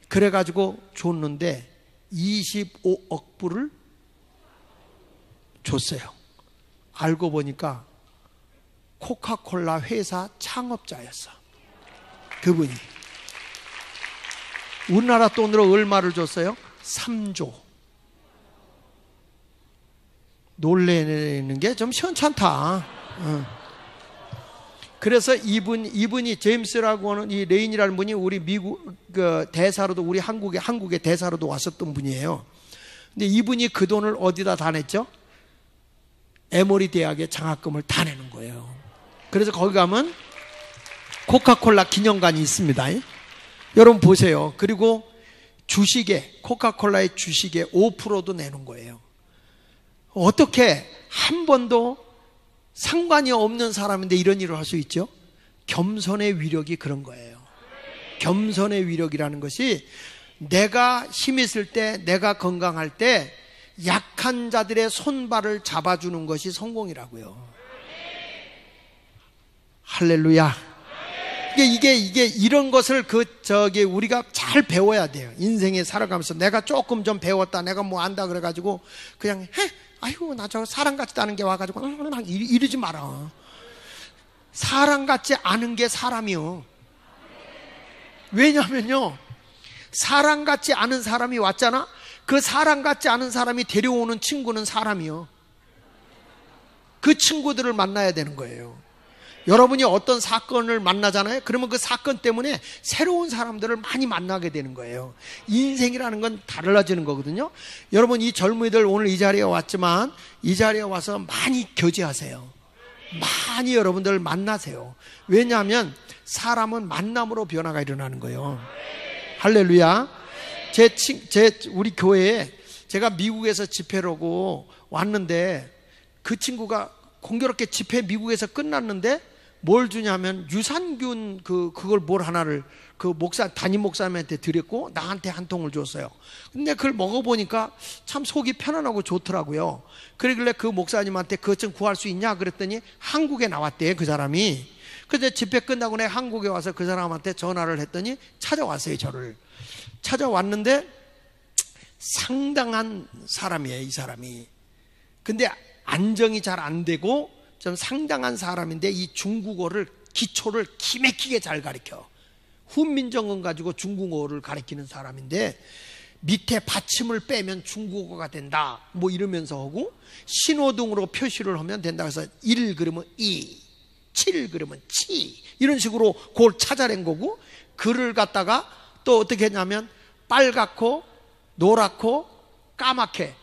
그래가지고 줬는데 25억 불을 줬어요. 알고 보니까 코카콜라 회사 창업자였어. 그분이. 우리나라 돈으로 얼마를 줬어요? 3조. 놀래는 게 좀 시원찮다. 그래서 이분이 제임스라고 하는 이 레인이라는 분이 우리 미국 그 대사로도 우리 한국의 대사로도 왔었던 분이에요. 근데 이분이 그 돈을 어디다 다 냈죠? 에모리 대학에 장학금을 다 내는 거예요. 그래서 거기 가면 코카콜라 기념관이 있습니다. 여러분 보세요. 그리고 주식에 코카콜라의 주식에 5%도 내는 거예요. 어떻게 한 번도 상관이 없는 사람인데 이런 일을 할 수 있죠? 겸손의 위력이 그런 거예요. 겸손의 위력이라는 것이 내가 힘 있을 때, 내가 건강할 때 약한 자들의 손발을 잡아주는 것이 성공이라고요. 할렐루야. 이게 이런 것을 우리가 잘 배워야 돼요. 인생에 살아가면서 내가 조금 좀 배웠다, 내가 뭐 안다 그래가지고 그냥 아이고 나 저 사람 같지도 않은 게 와가지고 이러지 마라. 사람 같지 않은 게 사람이요. 왜냐면요, 사람 같지 않은 사람이 왔잖아. 그 사람 같지 않은 사람이 데려오는 친구는 사람이요. 그 친구들을 만나야 되는 거예요. 여러분이 어떤 사건을 만나잖아요. 그러면 그 사건 때문에 새로운 사람들을 많이 만나게 되는 거예요. 인생이라는 건 달라지는 거거든요. 여러분 이 젊은이들 오늘 이 자리에 왔지만 이 자리에 와서 많이 교제하세요. 많이 여러분들 만나세요. 왜냐하면 사람은 만남으로 변화가 일어나는 거예요. 할렐루야. 우리 교회에 제가 미국에서 집회를 하고 왔는데 그 친구가 공교롭게 집회 미국에서 끝났는데 뭘 주냐면 유산균 그걸 뭘 하나를 그 담임 목사님한테 드렸고 나한테 한 통을 줬어요. 근데 그걸 먹어보니까 참 속이 편안하고 좋더라고요. 그러길래 그 목사님한테 그것 좀 구할 수 있냐 그랬더니 한국에 나왔대요, 그 사람이. 근데 집회 끝나고 내가 한국에 와서 그 사람한테 전화를 했더니 찾아왔어요. 저를 찾아왔는데 상당한 사람이에요, 이 사람이. 근데 안정이 잘 안 되고 좀 상당한 사람인데 이 중국어를 기초를 기맥히게 잘 가르쳐. 훈민정음 가지고 중국어를 가르치는 사람인데 밑에 받침을 빼면 중국어가 된다 뭐 이러면서 하고 신호등으로 표시를 하면 된다. 그래서 1 그러면 2, 7 그러면 치 이런 식으로 그걸 찾아낸 거고, 글을 갖다가 또 어떻게 했냐면 빨갛고 노랗고 까맣게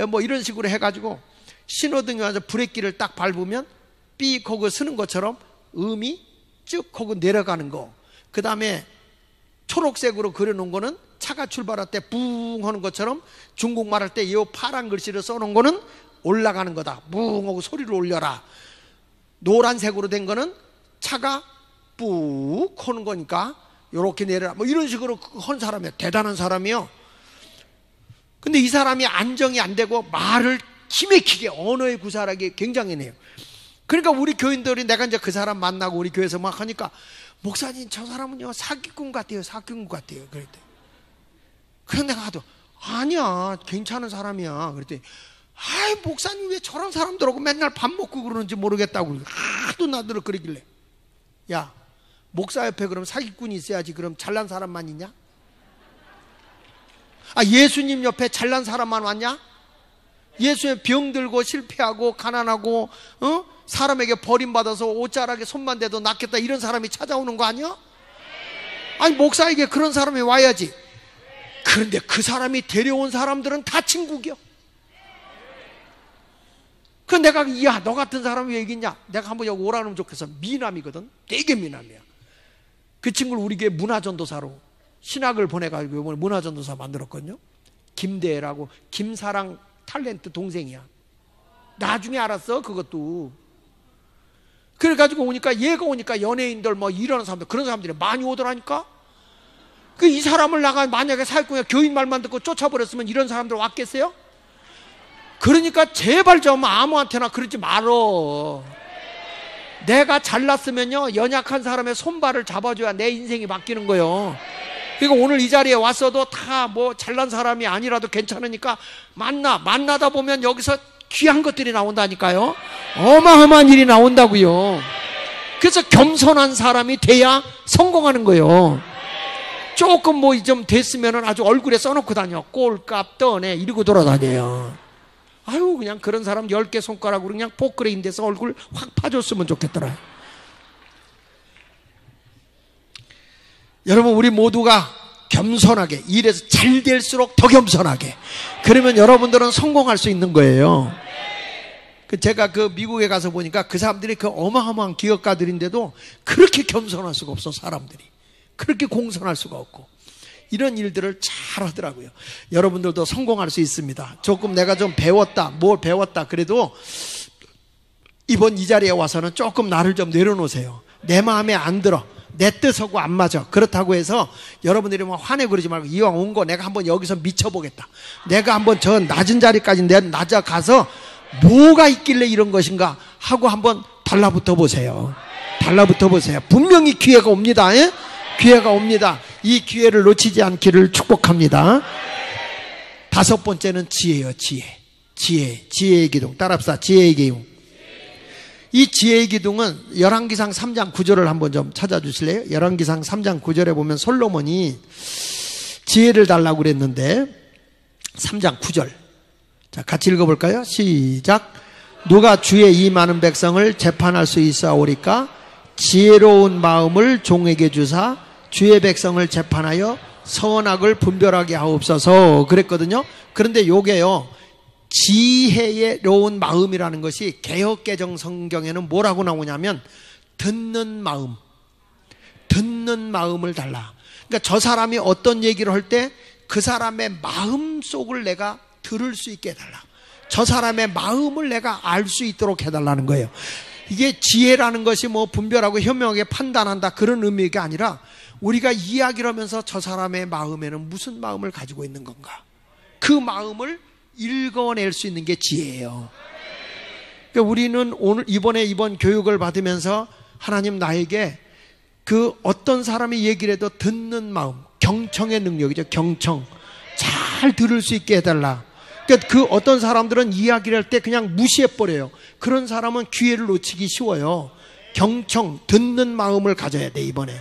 뭐 이런 식으로 해가지고 신호등이 와서 브레이크를 딱 밟으면 삑 하고 서는 것처럼 음이 쭉 하고 내려가는 거. 그 다음에 초록색으로 그려놓은 거는 차가 출발할 때 붕 하는 것처럼 중국말 할 때 이 파란 글씨를 써놓은 거는 올라가는 거다. 붕 하고 소리를 올려라. 노란색으로 된 거는 차가 푹 하는 거니까 요렇게 내려라. 뭐 이런 식으로 한 사람이야. 대단한 사람이요. 근데 이 사람이 안정이 안 되고 말을 기맥히게 언어의 구사하기 굉장히네요. 그러니까 우리 교인들이 내가 이제 그 사람 만나고 우리 교회에서 막 하니까 목사님 저 사람은요 사기꾼 같아요. 사기꾼 같아요. 그랬대. 그래서 내가 하도 아니야 괜찮은 사람이야. 그랬더니 아이 목사님 왜 저런 사람들하고 맨날 밥 먹고 그러는지 모르겠다고 하도 나들을 그러길래 야 목사 옆에 그럼 사기꾼이 있어야지 그럼 잘난 사람만 있냐? 아 예수님 옆에 잘난 사람만 왔냐? 예수님 병들고 실패하고 가난하고 사람에게 버림받아서 옷자락에 손만 대도 낫겠다 이런 사람이 찾아오는 거 아니야? 아니 목사에게 그런 사람이 와야지. 그런데 그 사람이 데려온 사람들은 다 친구겨. 그 내가 야 너 같은 사람이 왜 여기 있냐? 내가 한번 여기 오라면 좋겠어. 미남이거든. 되게 미남이야. 그 친구를 우리 교회 문화전도사로 신학을 보내가지고 이번에 문화전도사 만들었거든요. 김대라고 김사랑 탤런트 동생이야. 나중에 알았어 그것도. 그래가지고 오니까 얘가 오니까 연예인들 뭐 이러는 사람들 그런 사람들이 많이 오더라니까. 그 이 사람을 나가 만약에 사기꾼이야 교인 말만 듣고 쫓아버렸으면 이런 사람들 왔겠어요? 그러니까 제발 좀 아무한테나 그러지 말어. 내가 잘났으면요 연약한 사람의 손발을 잡아줘야 내 인생이 바뀌는 거예요. 그러니까 오늘 이 자리에 왔어도 다 뭐 잘난 사람이 아니라도 괜찮으니까 만나다 보면 여기서 귀한 것들이 나온다니까요. 어마어마한 일이 나온다고요. 그래서 겸손한 사람이 돼야 성공하는 거예요. 조금 뭐 좀 됐으면 아주 얼굴에 써놓고 다녀. 꼴값 떠네 이러고 돌아다녀요. 아유 그냥 그런 사람 10개 손가락으로 그냥 포크레 인대서 얼굴 확 파줬으면 좋겠더라. 여러분 우리 모두가 겸손하게 일에서 잘 될수록 더 겸손하게 그러면 여러분들은 성공할 수 있는 거예요. 제가 그 미국에 가서 보니까 그 사람들이 그 어마어마한 기업가들인데도 그렇게 겸손할 수가 없어. 사람들이 그렇게 공손할 수가 없고 이런 일들을 잘 하더라고요. 여러분들도 성공할 수 있습니다. 조금 내가 좀 뭘 배웠다 그래도 이번 이 자리에 와서는 조금 나를 좀 내려놓으세요. 내 마음에 안 들어. 내 뜻하고 안 맞아. 그렇다고 해서 여러분들이 뭐 화내고 그러지 말고 이왕 온 거 내가 한번 여기서 미쳐보겠다. 내가 한번 저 낮은 자리까지 낮아가서 뭐가 있길래 이런 것인가 하고 한번 달라붙어 보세요. 달라붙어 보세요. 분명히 기회가 옵니다. 예? 기회가 옵니다. 이 기회를 놓치지 않기를 축복합니다. 5번째는 지혜예요. 지혜의 기둥. 따라합시다. 지혜의 기둥. 이 지혜의 기둥은 열왕기상 3장 9절을 한번 좀 찾아주실래요? 열왕기상 3장 9절에 보면 솔로몬이 지혜를 달라고 그랬는데 3장 9절 자 같이 읽어볼까요? 시작. 누가 주의 이 많은 백성을 재판할 수 있사오리까? 지혜로운 마음을 종에게 주사 주의 백성을 재판하여 선악을 분별하게 하옵소서 그랬거든요. 그런데 요게요 지혜로운 마음이라는 것이 개역개정 성경에는 뭐라고 나오냐면 듣는 마음을 달라. 그러니까 저 사람이 어떤 얘기를 할 때 그 사람의 마음속을 내가 들을 수 있게 해달라. 저 사람의 마음을 내가 알 수 있도록 해달라는 거예요. 이게 지혜라는 것이 뭐 분별하고 현명하게 판단한다 그런 의미가 아니라 우리가 이야기를 하면서 저 사람의 마음에는 무슨 마음을 가지고 있는 건가 그 마음을 읽어낼 수 있는 게 지혜예요. 그러니까 우리는 오늘 이번 교육을 받으면서 하나님 나에게 그 어떤 사람이 얘기를 해도 듣는 마음, 경청의 능력이죠. 경청. 잘 들을 수 있게 해달라. 그러니까 그 어떤 사람들은 이야기를 할 때 그냥 무시해버려요. 그런 사람은 기회를 놓치기 쉬워요. 경청, 듣는 마음을 가져야 돼. 이번에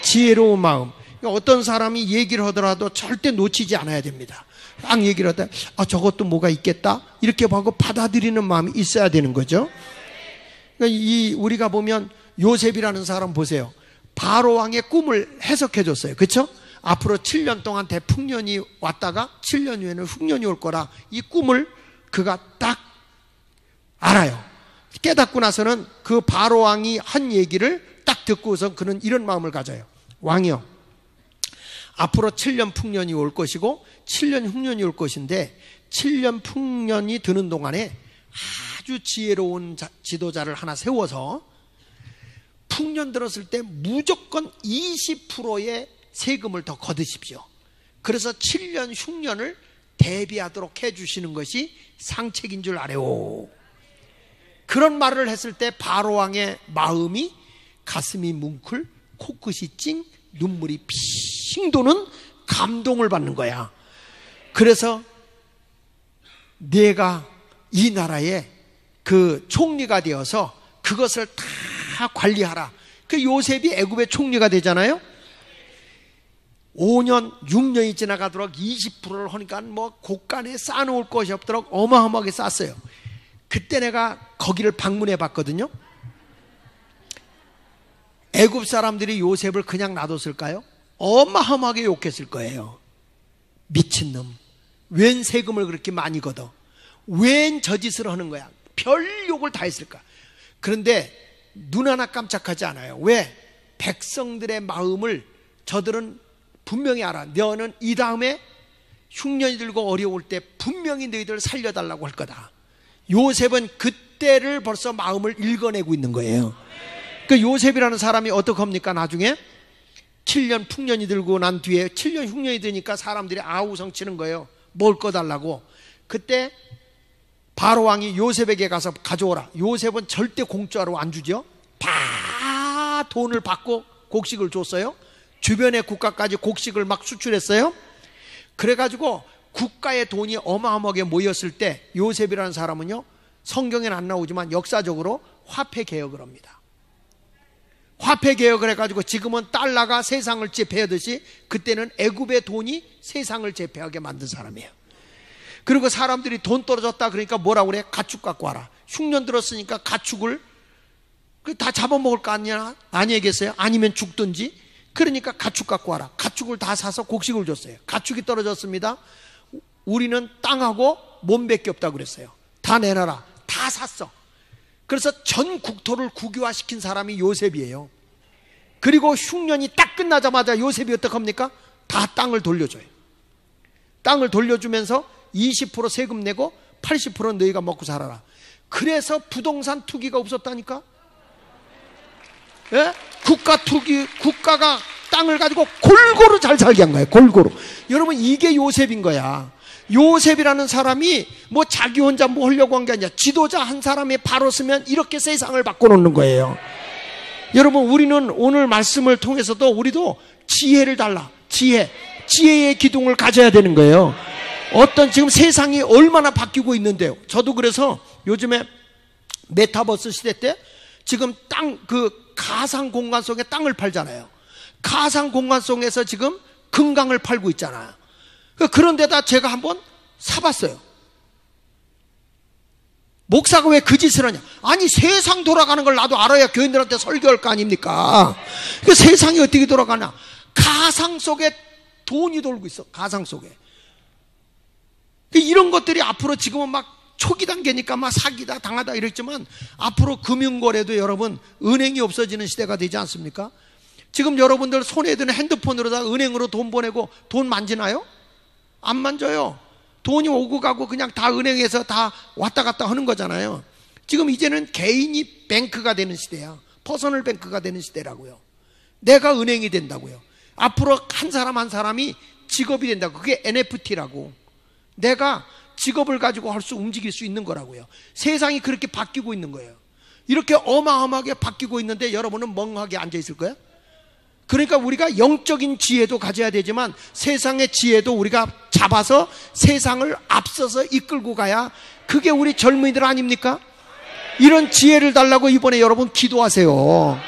지혜로운 마음. 그러니까 어떤 사람이 얘기를 하더라도 절대 놓치지 않아야 됩니다. 딱 얘기를 하다 저것도 뭐가 있겠다 이렇게 하고 받아들이는 마음이 있어야 되는 거죠. 그러니까 우리가 보면 요셉이라는 사람 보세요. 바로 왕의 꿈을 해석해 줬어요. 그렇죠? 앞으로 7년 동안 대풍년이 왔다가 7년 후에는 흉년이 올 거라 이 꿈을 그가 딱 알아요. 깨닫고 나서는 그 바로 왕이 한 얘기를 딱 듣고서 그는 이런 마음을 가져요. 왕이요, 앞으로 7년 풍년이 올 것이고 7년 흉년이 올 것인데 7년 풍년이 드는 동안에 아주 지혜로운 지도자를 하나 세워서 풍년 들었을 때 무조건 20%의 세금을 더 거두십시오. 그래서 7년 흉년을 대비하도록 해주시는 것이 상책인 줄 아래오. 그런 말을 했을 때 바로왕의 마음이 가슴이 뭉클, 코끝이 찡, 눈물이 핑 도는 감동을 받는 거야. 그래서 내가 이 나라의 그 총리가 되어서 그것을 다 관리하라. 그 요셉이 애굽의 총리가 되잖아요. 5년, 6년이 지나가도록 20%를 하니까 뭐 곳간에 쌓아놓을 것이 없도록 어마어마하게 쌌어요. 그때 내가 거기를 방문해 봤거든요. 애굽 사람들이 요셉을 그냥 놔뒀을까요? 어마어마하게 욕했을 거예요. 미친놈, 웬 세금을 그렇게 많이 걷어? 웬 저짓을 하는 거야? 별 욕을 다 했을까? 그런데 눈 하나 깜짝하지 않아요. 왜? 백성들의 마음을 저들은 분명히 알아. 너는 이 다음에 흉년이 들고 어려울 때 분명히 너희들을 살려달라고 할 거다. 요셉은 그때를 벌써 마음을 읽어내고 있는 거예요. 그 요셉이라는 사람이 어떡합니까? 나중에 7년 풍년이 들고 난 뒤에 7년 흉년이 되니까 사람들이 아우성 치는 거예요. 뭘 꺼달라고. 그때 바로왕이 요셉에게 가서 가져오라. 요셉은 절대 공짜로 안 주죠. 다 돈을 받고 곡식을 줬어요. 주변의 국가까지 곡식을 막 수출했어요. 그래가지고 국가의 돈이 어마어마하게 모였을 때 요셉이라는 사람은요, 성경에는 안 나오지만 역사적으로 화폐 개혁을 합니다. 화폐 개혁을 해가지고 지금은 달러가 세상을 제패하듯이 그때는 애굽의 돈이 세상을 제패하게 만든 사람이에요. 그리고 사람들이 돈 떨어졌다 그러니까 뭐라고 그래? 가축 갖고 와라. 흉년 들었으니까 가축을 다 잡아먹을 거 아니냐? 아니겠어요? 아니면 죽든지. 그러니까 가축 갖고 와라. 가축을 다 사서 곡식을 줬어요. 가축이 떨어졌습니다. 우리는 땅하고 몸밖에 없다고 그랬어요. 다 내놔라. 다 샀어. 그래서 전 국토를 국유화시킨 사람이 요셉이에요. 그리고 흉년이 딱 끝나자마자 요셉이 어떡합니까? 다 땅을 돌려줘요. 땅을 돌려주면서 20% 세금 내고 80%는 너희가 먹고 살아라. 그래서 부동산 투기가 없었다니까? 예? 국가가 땅을 가지고 골고루 잘 살게 한 거예요. 골고루. 여러분, 이게 요셉인 거야. 요셉이라는 사람이 뭐 자기 혼자 뭐 하려고 한 게 아니라 지도자 한 사람이 바로 서면 이렇게 세상을 바꿔놓는 거예요. 여러분, 우리는 오늘 말씀을 통해서도 우리도 지혜를 달라. 지혜의 기둥을 가져야 되는 거예요. 어떤 지금 세상이 얼마나 바뀌고 있는데요. 저도 그래서 요즘에 메타버스 시대 때 지금 가상 공간 속에 땅을 팔잖아요. 가상 공간 속에서 지금 금강을 팔고 있잖아요. 그런데다 제가 한번 사봤어요. 목사가 왜 그 짓을 하냐? 아니, 세상 돌아가는 걸 나도 알아야 교인들한테 설교할 거 아닙니까? 세상이 어떻게 돌아가냐? 가상 속에 돈이 돌고 있어. 가상 속에. 이런 것들이 앞으로 지금은 막 초기 단계니까 막 사기다 당하다 이랬지만 앞으로 금융거래도 여러분 은행이 없어지는 시대가 되지 않습니까? 지금 여러분들 손에 드는 핸드폰으로 다 은행으로 돈 보내고 돈 만지나요? 안 만져요. 돈이 오고 가고 그냥 다 은행에서 다 왔다 갔다 하는 거잖아요. 지금 이제는 개인이 뱅크가 되는 시대야. 퍼스널 뱅크가 되는 시대라고요. 내가 은행이 된다고요. 앞으로 한 사람 한 사람이 직업이 된다고. 그게 NFT라고. 내가 직업을 가지고 움직일 수 있는 거라고요. 세상이 그렇게 바뀌고 있는 거예요. 이렇게 어마어마하게 바뀌고 있는데 여러분은 멍하게 앉아 있을 거예요? 그러니까 우리가 영적인 지혜도 가져야 되지만 세상의 지혜도 우리가 잡아서 세상을 앞서서 이끌고 가야 그게 우리 젊은이들 아닙니까? 이런 지혜를 달라고 이번에 여러분 기도하세요.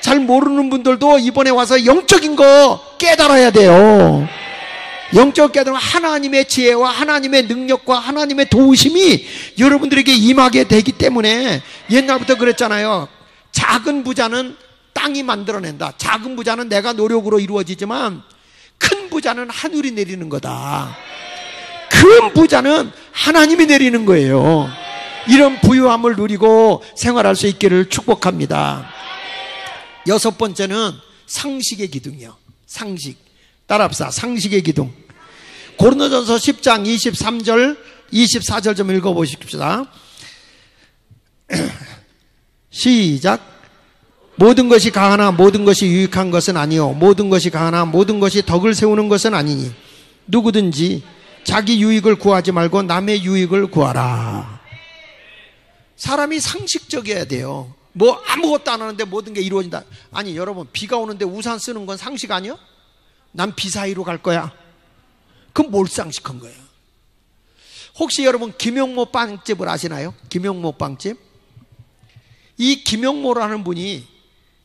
잘 모르는 분들도 이번에 와서 영적인 거 깨달아야 돼요. 영적 깨달음, 하나님의 지혜와 하나님의 능력과 하나님의 도우심이 여러분들에게 임하게 되기 때문에 옛날부터 그랬잖아요. 작은 부자는 땅이 만들어낸다. 작은 부자는 내가 노력으로 이루어지지만 큰 부자는 하늘이 내리는 거다. 큰 부자는 하나님이 내리는 거예요. 이런 부유함을 누리고 생활할 수 있기를 축복합니다. 여섯 번째는 상식의 기둥이요. 상식. 따라합시다. 상식의 기둥. 고린도전서 10장 23절 24절 좀 읽어보십시다. 시작. 모든 것이 강하나 모든 것이 유익한 것은 아니요 모든 것이 강하나 모든 것이 덕을 세우는 것은 아니니 누구든지 자기 유익을 구하지 말고 남의 유익을 구하라. 사람이 상식적이어야 돼요. 뭐 아무것도 안 하는데 모든 게 이루어진다. 아니 여러분, 비가 오는데 우산 쓰는 건 상식 아니야? 난 비 사이로 갈 거야. 그럼 뭘 상식한 거예요? 혹시 여러분 김용모 빵집을 아시나요? 김용모 빵집? 이 김용모라는 분이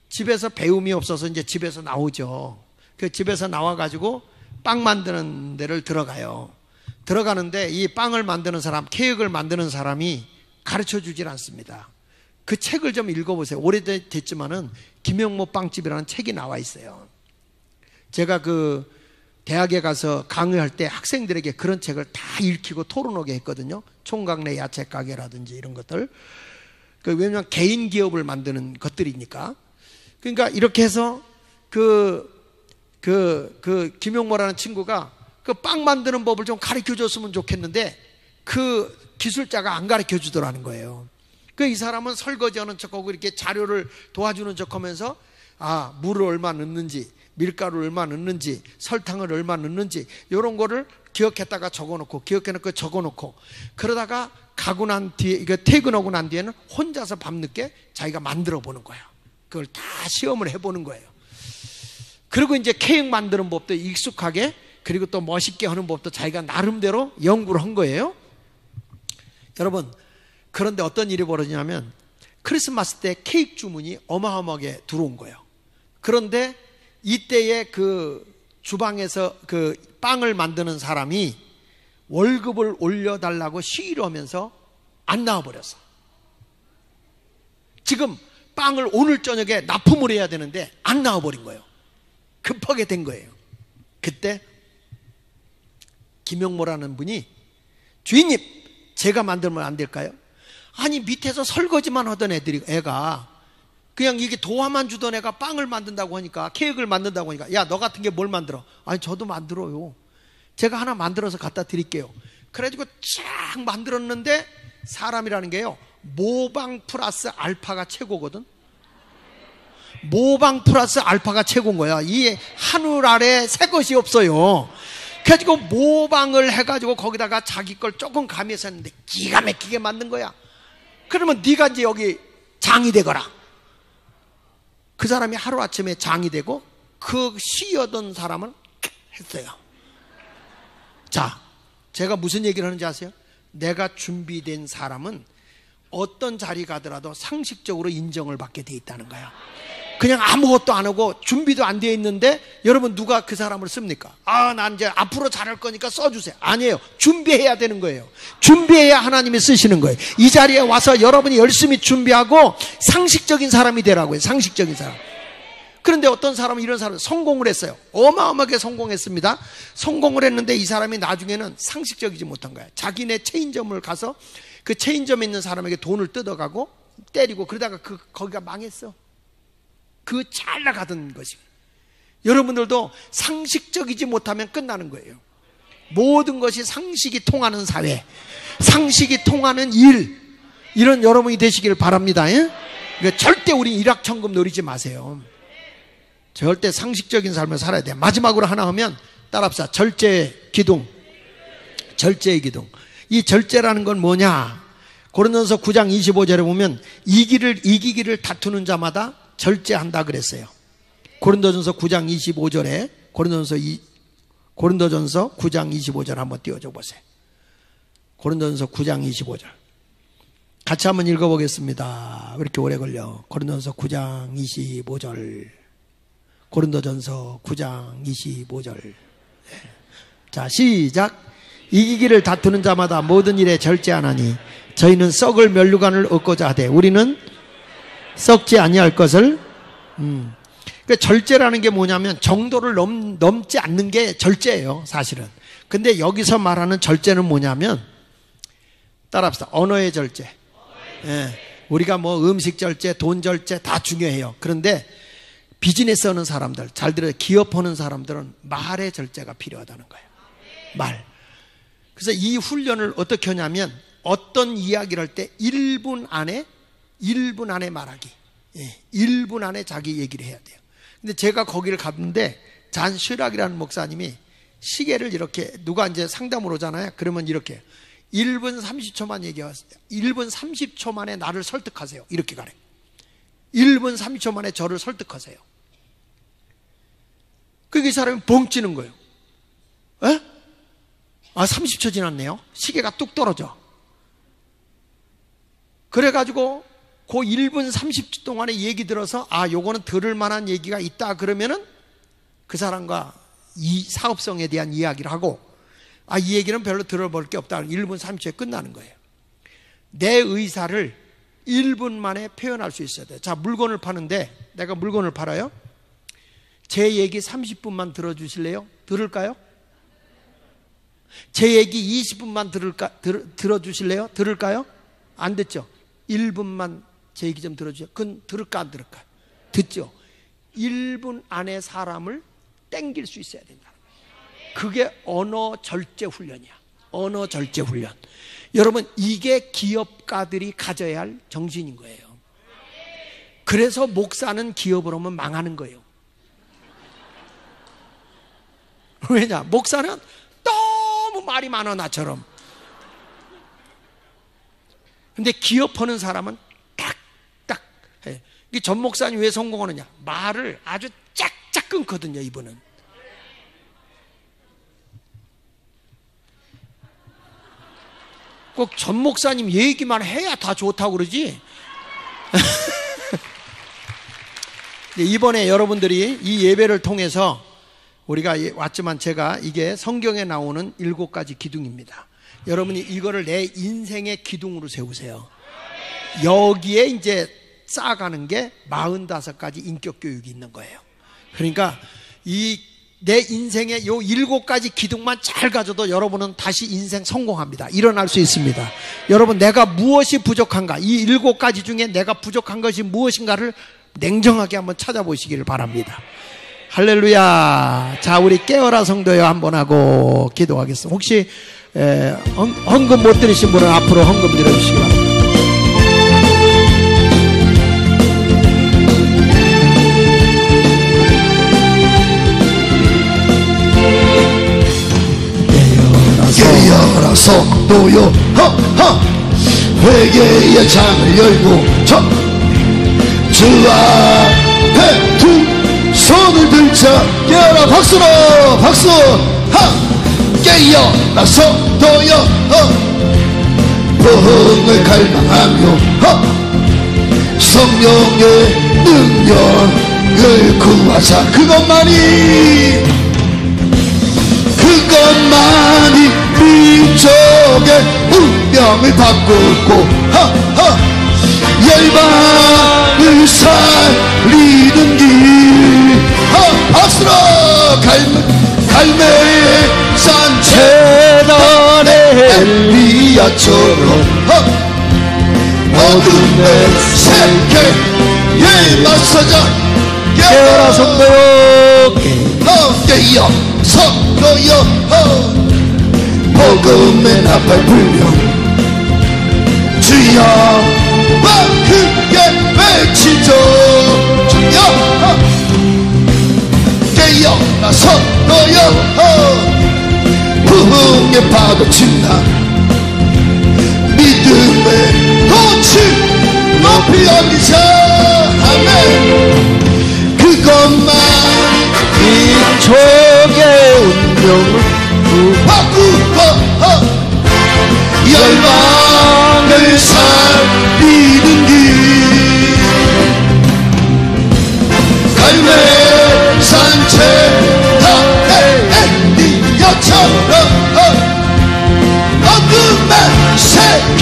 집에서 배움이 없어서 이제 집에서 나오죠. 그 집에서 나와가지고 빵 만드는 데를 들어가요. 들어가는데 이 빵을 만드는 사람, 케이크를 만드는 사람이 가르쳐 주질 않습니다. 그 책을 좀 읽어보세요. 오래됐지만은 김용모 빵집이라는 책이 나와 있어요. 제가 그 대학에 가서 강의할 때 학생들에게 그런 책을 다 읽히고 토론하게 했거든요. 총각 내 야채 가게라든지 이런 것들. 왜냐하면 개인 기업을 만드는 것들이니까. 그러니까 이렇게 해서 김용모라는 친구가 그 빵 만드는 법을 좀 가르쳐 줬으면 좋겠는데 그 기술자가 안 가르쳐 주더라는 거예요. 이 사람은 설거지 하는 척하고 이렇게 자료를 도와주는 척 하면서 물을 얼마 넣는지, 밀가루를 얼마 넣는지, 설탕을 얼마 넣는지 이런 거를 기억했다가 적어놓고 기억해놓고 적어놓고 그러다가 가고 난 뒤에, 퇴근하고 난 뒤에는 혼자서 밤늦게 자기가 만들어 보는 거예요. 그걸 다 시험을 해보는 거예요. 그리고 이제 케이크 만드는 법도 익숙하게, 그리고 또 멋있게 하는 법도 자기가 나름대로 연구를 한 거예요. 여러분, 그런데 어떤 일이 벌어지냐면 크리스마스 때 케이크 주문이 어마어마하게 들어온 거예요. 그런데 이때에 그 주방에서 그 빵을 만드는 사람이 월급을 올려달라고 시위를 하면서 안 나와버렸어. 지금 빵을 오늘 저녁에 납품을 해야 되는데 안 나와버린 거예요. 급하게 된 거예요. 그때 김용모라는 분이, 주인님, 제가 만들면 안 될까요? 아니, 밑에서 설거지만 하던 애가 그냥 이게 도화만 주던 애가 빵을 만든다고 하니까, 케이크를 만든다고 하니까, 야, 너 같은 게 뭘 만들어? 아니, 저도 만들어요. 제가 하나 만들어서 갖다 드릴게요. 그래가지고 쫙 만들었는데 사람이라는 게요, 모방 플러스 알파가 최고거든. 모방 플러스 알파가 최고인 거야. 이 하늘 아래 새 것이 없어요. 그래가지고 모방을 해가지고 거기다가 자기 걸 조금 가미해서 했는데 기가 막히게 만든 거야. 그러면 네가 이제 여기 장이 되거라. 그 사람이 하루아침에 장이 되고 그 쉬어던 사람은 했어요. 자, 제가 무슨 얘기를 하는지 아세요? 내가 준비된 사람은 어떤 자리 가더라도 상식적으로 인정을 받게 돼 있다는 거야. 그냥 아무것도 안 하고 준비도 안 돼 있는데 여러분 누가 그 사람을 씁니까? 난 이제 앞으로 잘할 거니까 써주세요. 아니에요. 준비해야 되는 거예요. 준비해야 하나님이 쓰시는 거예요. 이 자리에 와서 여러분이 열심히 준비하고 상식적인 사람이 되라고요. 상식적인 사람. 그런데 어떤 사람은 이런 사람은 성공을 했어요. 어마어마하게 성공했습니다. 성공을 했는데 이 사람이 나중에는 상식적이지 못한 거야. 자기네 체인점을 가서 그 체인점에 있는 사람에게 돈을 뜯어가고 때리고 그러다가 거기가 망했어. 그 잘 나가던 것이. 여러분들도 상식적이지 못하면 끝나는 거예요. 모든 것이 상식이 통하는 사회, 상식이 통하는 일, 이런 여러분이 되시길 바랍니다. 예? 그러니까 절대 우리 일확천금 노리지 마세요. 절대 상식적인 삶을 살아야 돼요. 마지막으로 하나 하면 따라합시다. 절제의 기둥. 절제의 기둥. 이 절제라는 건 뭐냐? 고린도전서 9장 25절에 보면 이기기를 다투는 자마다 절제한다 그랬어요. 고린도전서 9장 25절에 고린도전서 9장 25절 한번 띄워줘 보세요. 고린도전서 9장 25절 같이 한번 읽어보겠습니다. 왜 이렇게 오래 걸려? 고린도전서 9장 25절. 고린도전서 9장 25절. 자, 시작. 이기기를 다투는 자마다 모든 일에 절제하나니 저희는 썩을 면류관을 얻고자 하되 우리는 썩지 아니할 것을. 그러니까 절제라는 게 뭐냐면 정도를 넘지 않는 게 절제예요. 사실은 근데 여기서 말하는 절제는 뭐냐면, 따라합시다. 언어의 절제. 예, 우리가 뭐 음식 절제, 돈 절제 다 중요해요. 그런데 비즈니스 하는 사람들, 잘 들어요. 기업하는 사람들은 말의 절제가 필요하다는 거예요. 말. 그래서 이 훈련을 어떻게 하냐면, 어떤 이야기를 할 때 1분 안에 말하기. 예, 1분 안에 자기 얘기를 해야 돼요. 근데 제가 거기를 갔는데 잔 슈락이라는 목사님이 시계를 이렇게, 누가 이제 상담을 오잖아요. 그러면 이렇게 1분 30초만 얘기하세요. 1분 30초 만에 나를 설득하세요. 이렇게 가래. 1분 30초 만에 저를 설득하세요. 그게 사람이 벙찌는 거예요. 에? 아, 30초 지났네요. 시계가 뚝 떨어져. 그래가지고 그 1분 30초 동안에 얘기 들어서, 아, 요거는 들을 만한 얘기가 있다 그러면은 그 사람과 이 사업성에 대한 이야기를 하고, 아, 이 얘기는 별로 들어볼 게 없다. 1분 30초에 끝나는 거예요. 내 의사를 1분 만에 표현할 수 있어야 돼요. 자, 물건을 파는데 내가 물건을 팔아요. 제 얘기 30분만 들어주실래요? 들을까요? 제 얘기 20분만 들어주실래요? 들을까요? 안 듣죠? 1분만 제 얘기 좀 들어주세요. 그건 들을까 안 들을까? 듣죠? 1분 안에 사람을 땡길 수 있어야 된다. 그게 언어 절제 훈련이야. 언어 절제 훈련. 여러분, 이게 기업가들이 가져야 할 정신인 거예요. 그래서 목사는 기업을 하면 망하는 거예요. 왜냐? 목사는 너무 말이 많아, 나처럼. 근데 기업하는 사람은 딱딱 해. 이 전 목사님 왜 성공하느냐? 말을 아주 짝짝 끊거든요, 이분은. 꼭 전 목사님 얘기만 해야 다 좋다고 그러지. 이번에 여러분들이 이 예배를 통해서 우리가 왔지만, 제가 이게 성경에 나오는 7가지 기둥입니다. 여러분이 이거를 내 인생의 기둥으로 세우세요. 여기에 이제 쌓아가는 게 45가지 인격 교육이 있는 거예요. 그러니까 이 내 인생의 요 7가지 기둥만 잘 가져도 여러분은 다시 인생 성공합니다. 일어날 수 있습니다. 여러분, 내가 무엇이 부족한가, 이 7가지 중에 내가 부족한 것이 무엇인가를 냉정하게 한번 찾아보시기를 바랍니다. 할렐루야. 자, 우리 깨어라 성도여 한번 하고 기도하겠습니다. 혹시 헌금 못 드리신 분은 앞으로 헌금 드려주시기 바랍니다. 깨어라 성도여, 회개의 창을 열고 주 앞에 두 손을 들자. 깨어라, 박수로, 박수. 깨어라 성도여, 부흥을 갈망하며 성령의 능력을 구하자. 그것만이 민족의 운명을 바꾸고 열방을 살리는 길. 박수로 갈매산 재단의 엘리야처럼 어둠의 세계에 맞서자. 깨어라 성도여, 깨어 성도여, 복음의 나팔 불며 주여와 크게 외치죠. 주여, 깨어라 성도여, 부흥의 파도 친다. 믿음의 꽃을 높이 올리자. 아멘. 그것만 민족의 운명을 바꾸고 열방을 살리는 길. 갈매산 재단의 엘리야처럼 어둠의 세계.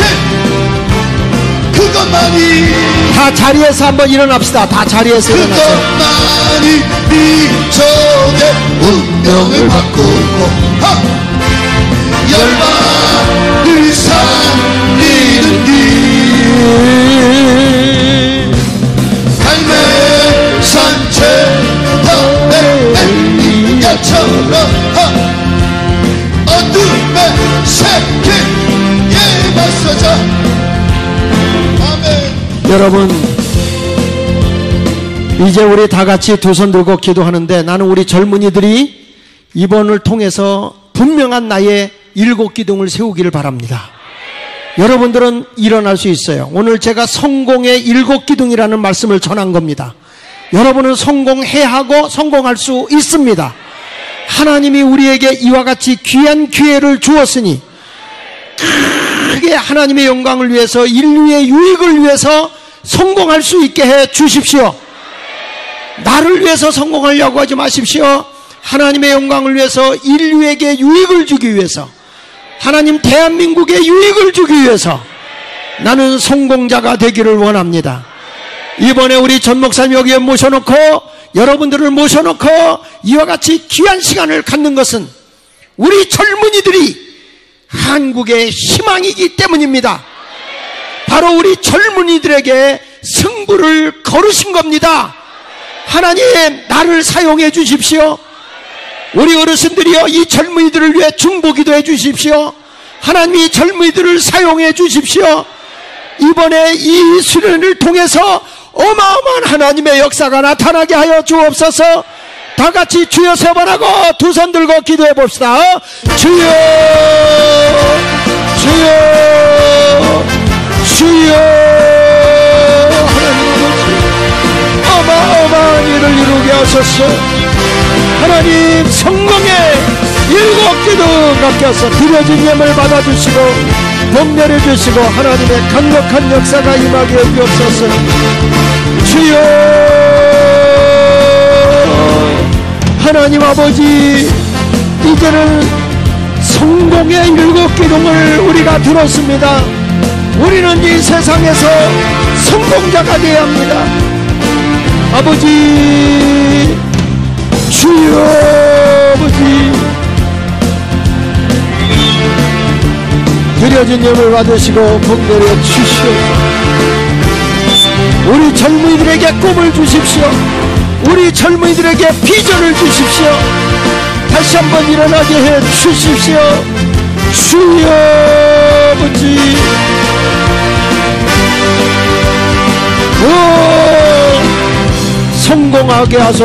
그것만이, 다 자리에서 한번 일어납시다. 다 자리에서 일어나세요. 그것만이 민족의 운명 운명을 바꾸고 열방을 살리는 길 갈매산 제단의 엘리야처럼 어둠의 세계에 맞서자. 아멘. 여러분, 이제 우리 다 같이 두 손 들고 기도하는데, 나는 우리 젊은이들이 이번을 통해서 분명한 나의 7기둥을 세우기를 바랍니다. 여러분들은 일어날 수 있어요. 오늘 제가 성공의 7기둥이라는 말씀을 전한 겁니다. 여러분은 성공해야 하고 성공할 수 있습니다. 하나님이 우리에게 이와 같이 귀한 기회를 주었으니 크게 하나님의 영광을 위해서, 인류의 유익을 위해서 성공할 수 있게 해 주십시오. 나를 위해서 성공하려고 하지 마십시오. 하나님의 영광을 위해서, 인류에게 유익을 주기 위해서, 하나님 대한민국에 유익을 주기 위해서 나는 성공자가 되기를 원합니다. 이번에 우리 전 목사님 여기에 모셔놓고, 여러분들을 모셔놓고 이와 같이 귀한 시간을 갖는 것은 우리 젊은이들이 한국의 희망이기 때문입니다. 바로 우리 젊은이들에게 승부를 걸으신 겁니다. 하나님, 나를 사용해 주십시오. 우리 어르신들이여, 이 젊은이들을 위해 중보기도 해 주십시오. 하나님, 이 젊은이들을 사용해 주십시오. 이번에 이 수련을 통해서 어마어마한 하나님의 역사가 나타나게 하여 주옵소서. 다 같이 주여 세 번 하고 두 손 들고 기도해 봅시다. 주여, 주여, 주여. 하나님 아버지, 어마어마한 일을 이루게 하소서. 하나님, 성공의 7기둥 깎여서 드려진 예물 받아주시고 복 내려주시고 하나님의 강력한 역사가 임하게 해주옵소서. 주여, 하나님 아버지, 이제는 성공의 7기둥을 우리가 들었습니다. 우리는 이 세상에서 성공자가 되어야 합니다. 아버지, 주여, 아버지, 드려진 예물 받으시고 복 내려 주시옵소서. 우리 젊은이들에게 꿈을 주십시오. 우리 젊은이들에게 비전을 주십시오. 다시 한번 일어나게 해 주십시오. 주여, 아버지, 성공하게 하소서.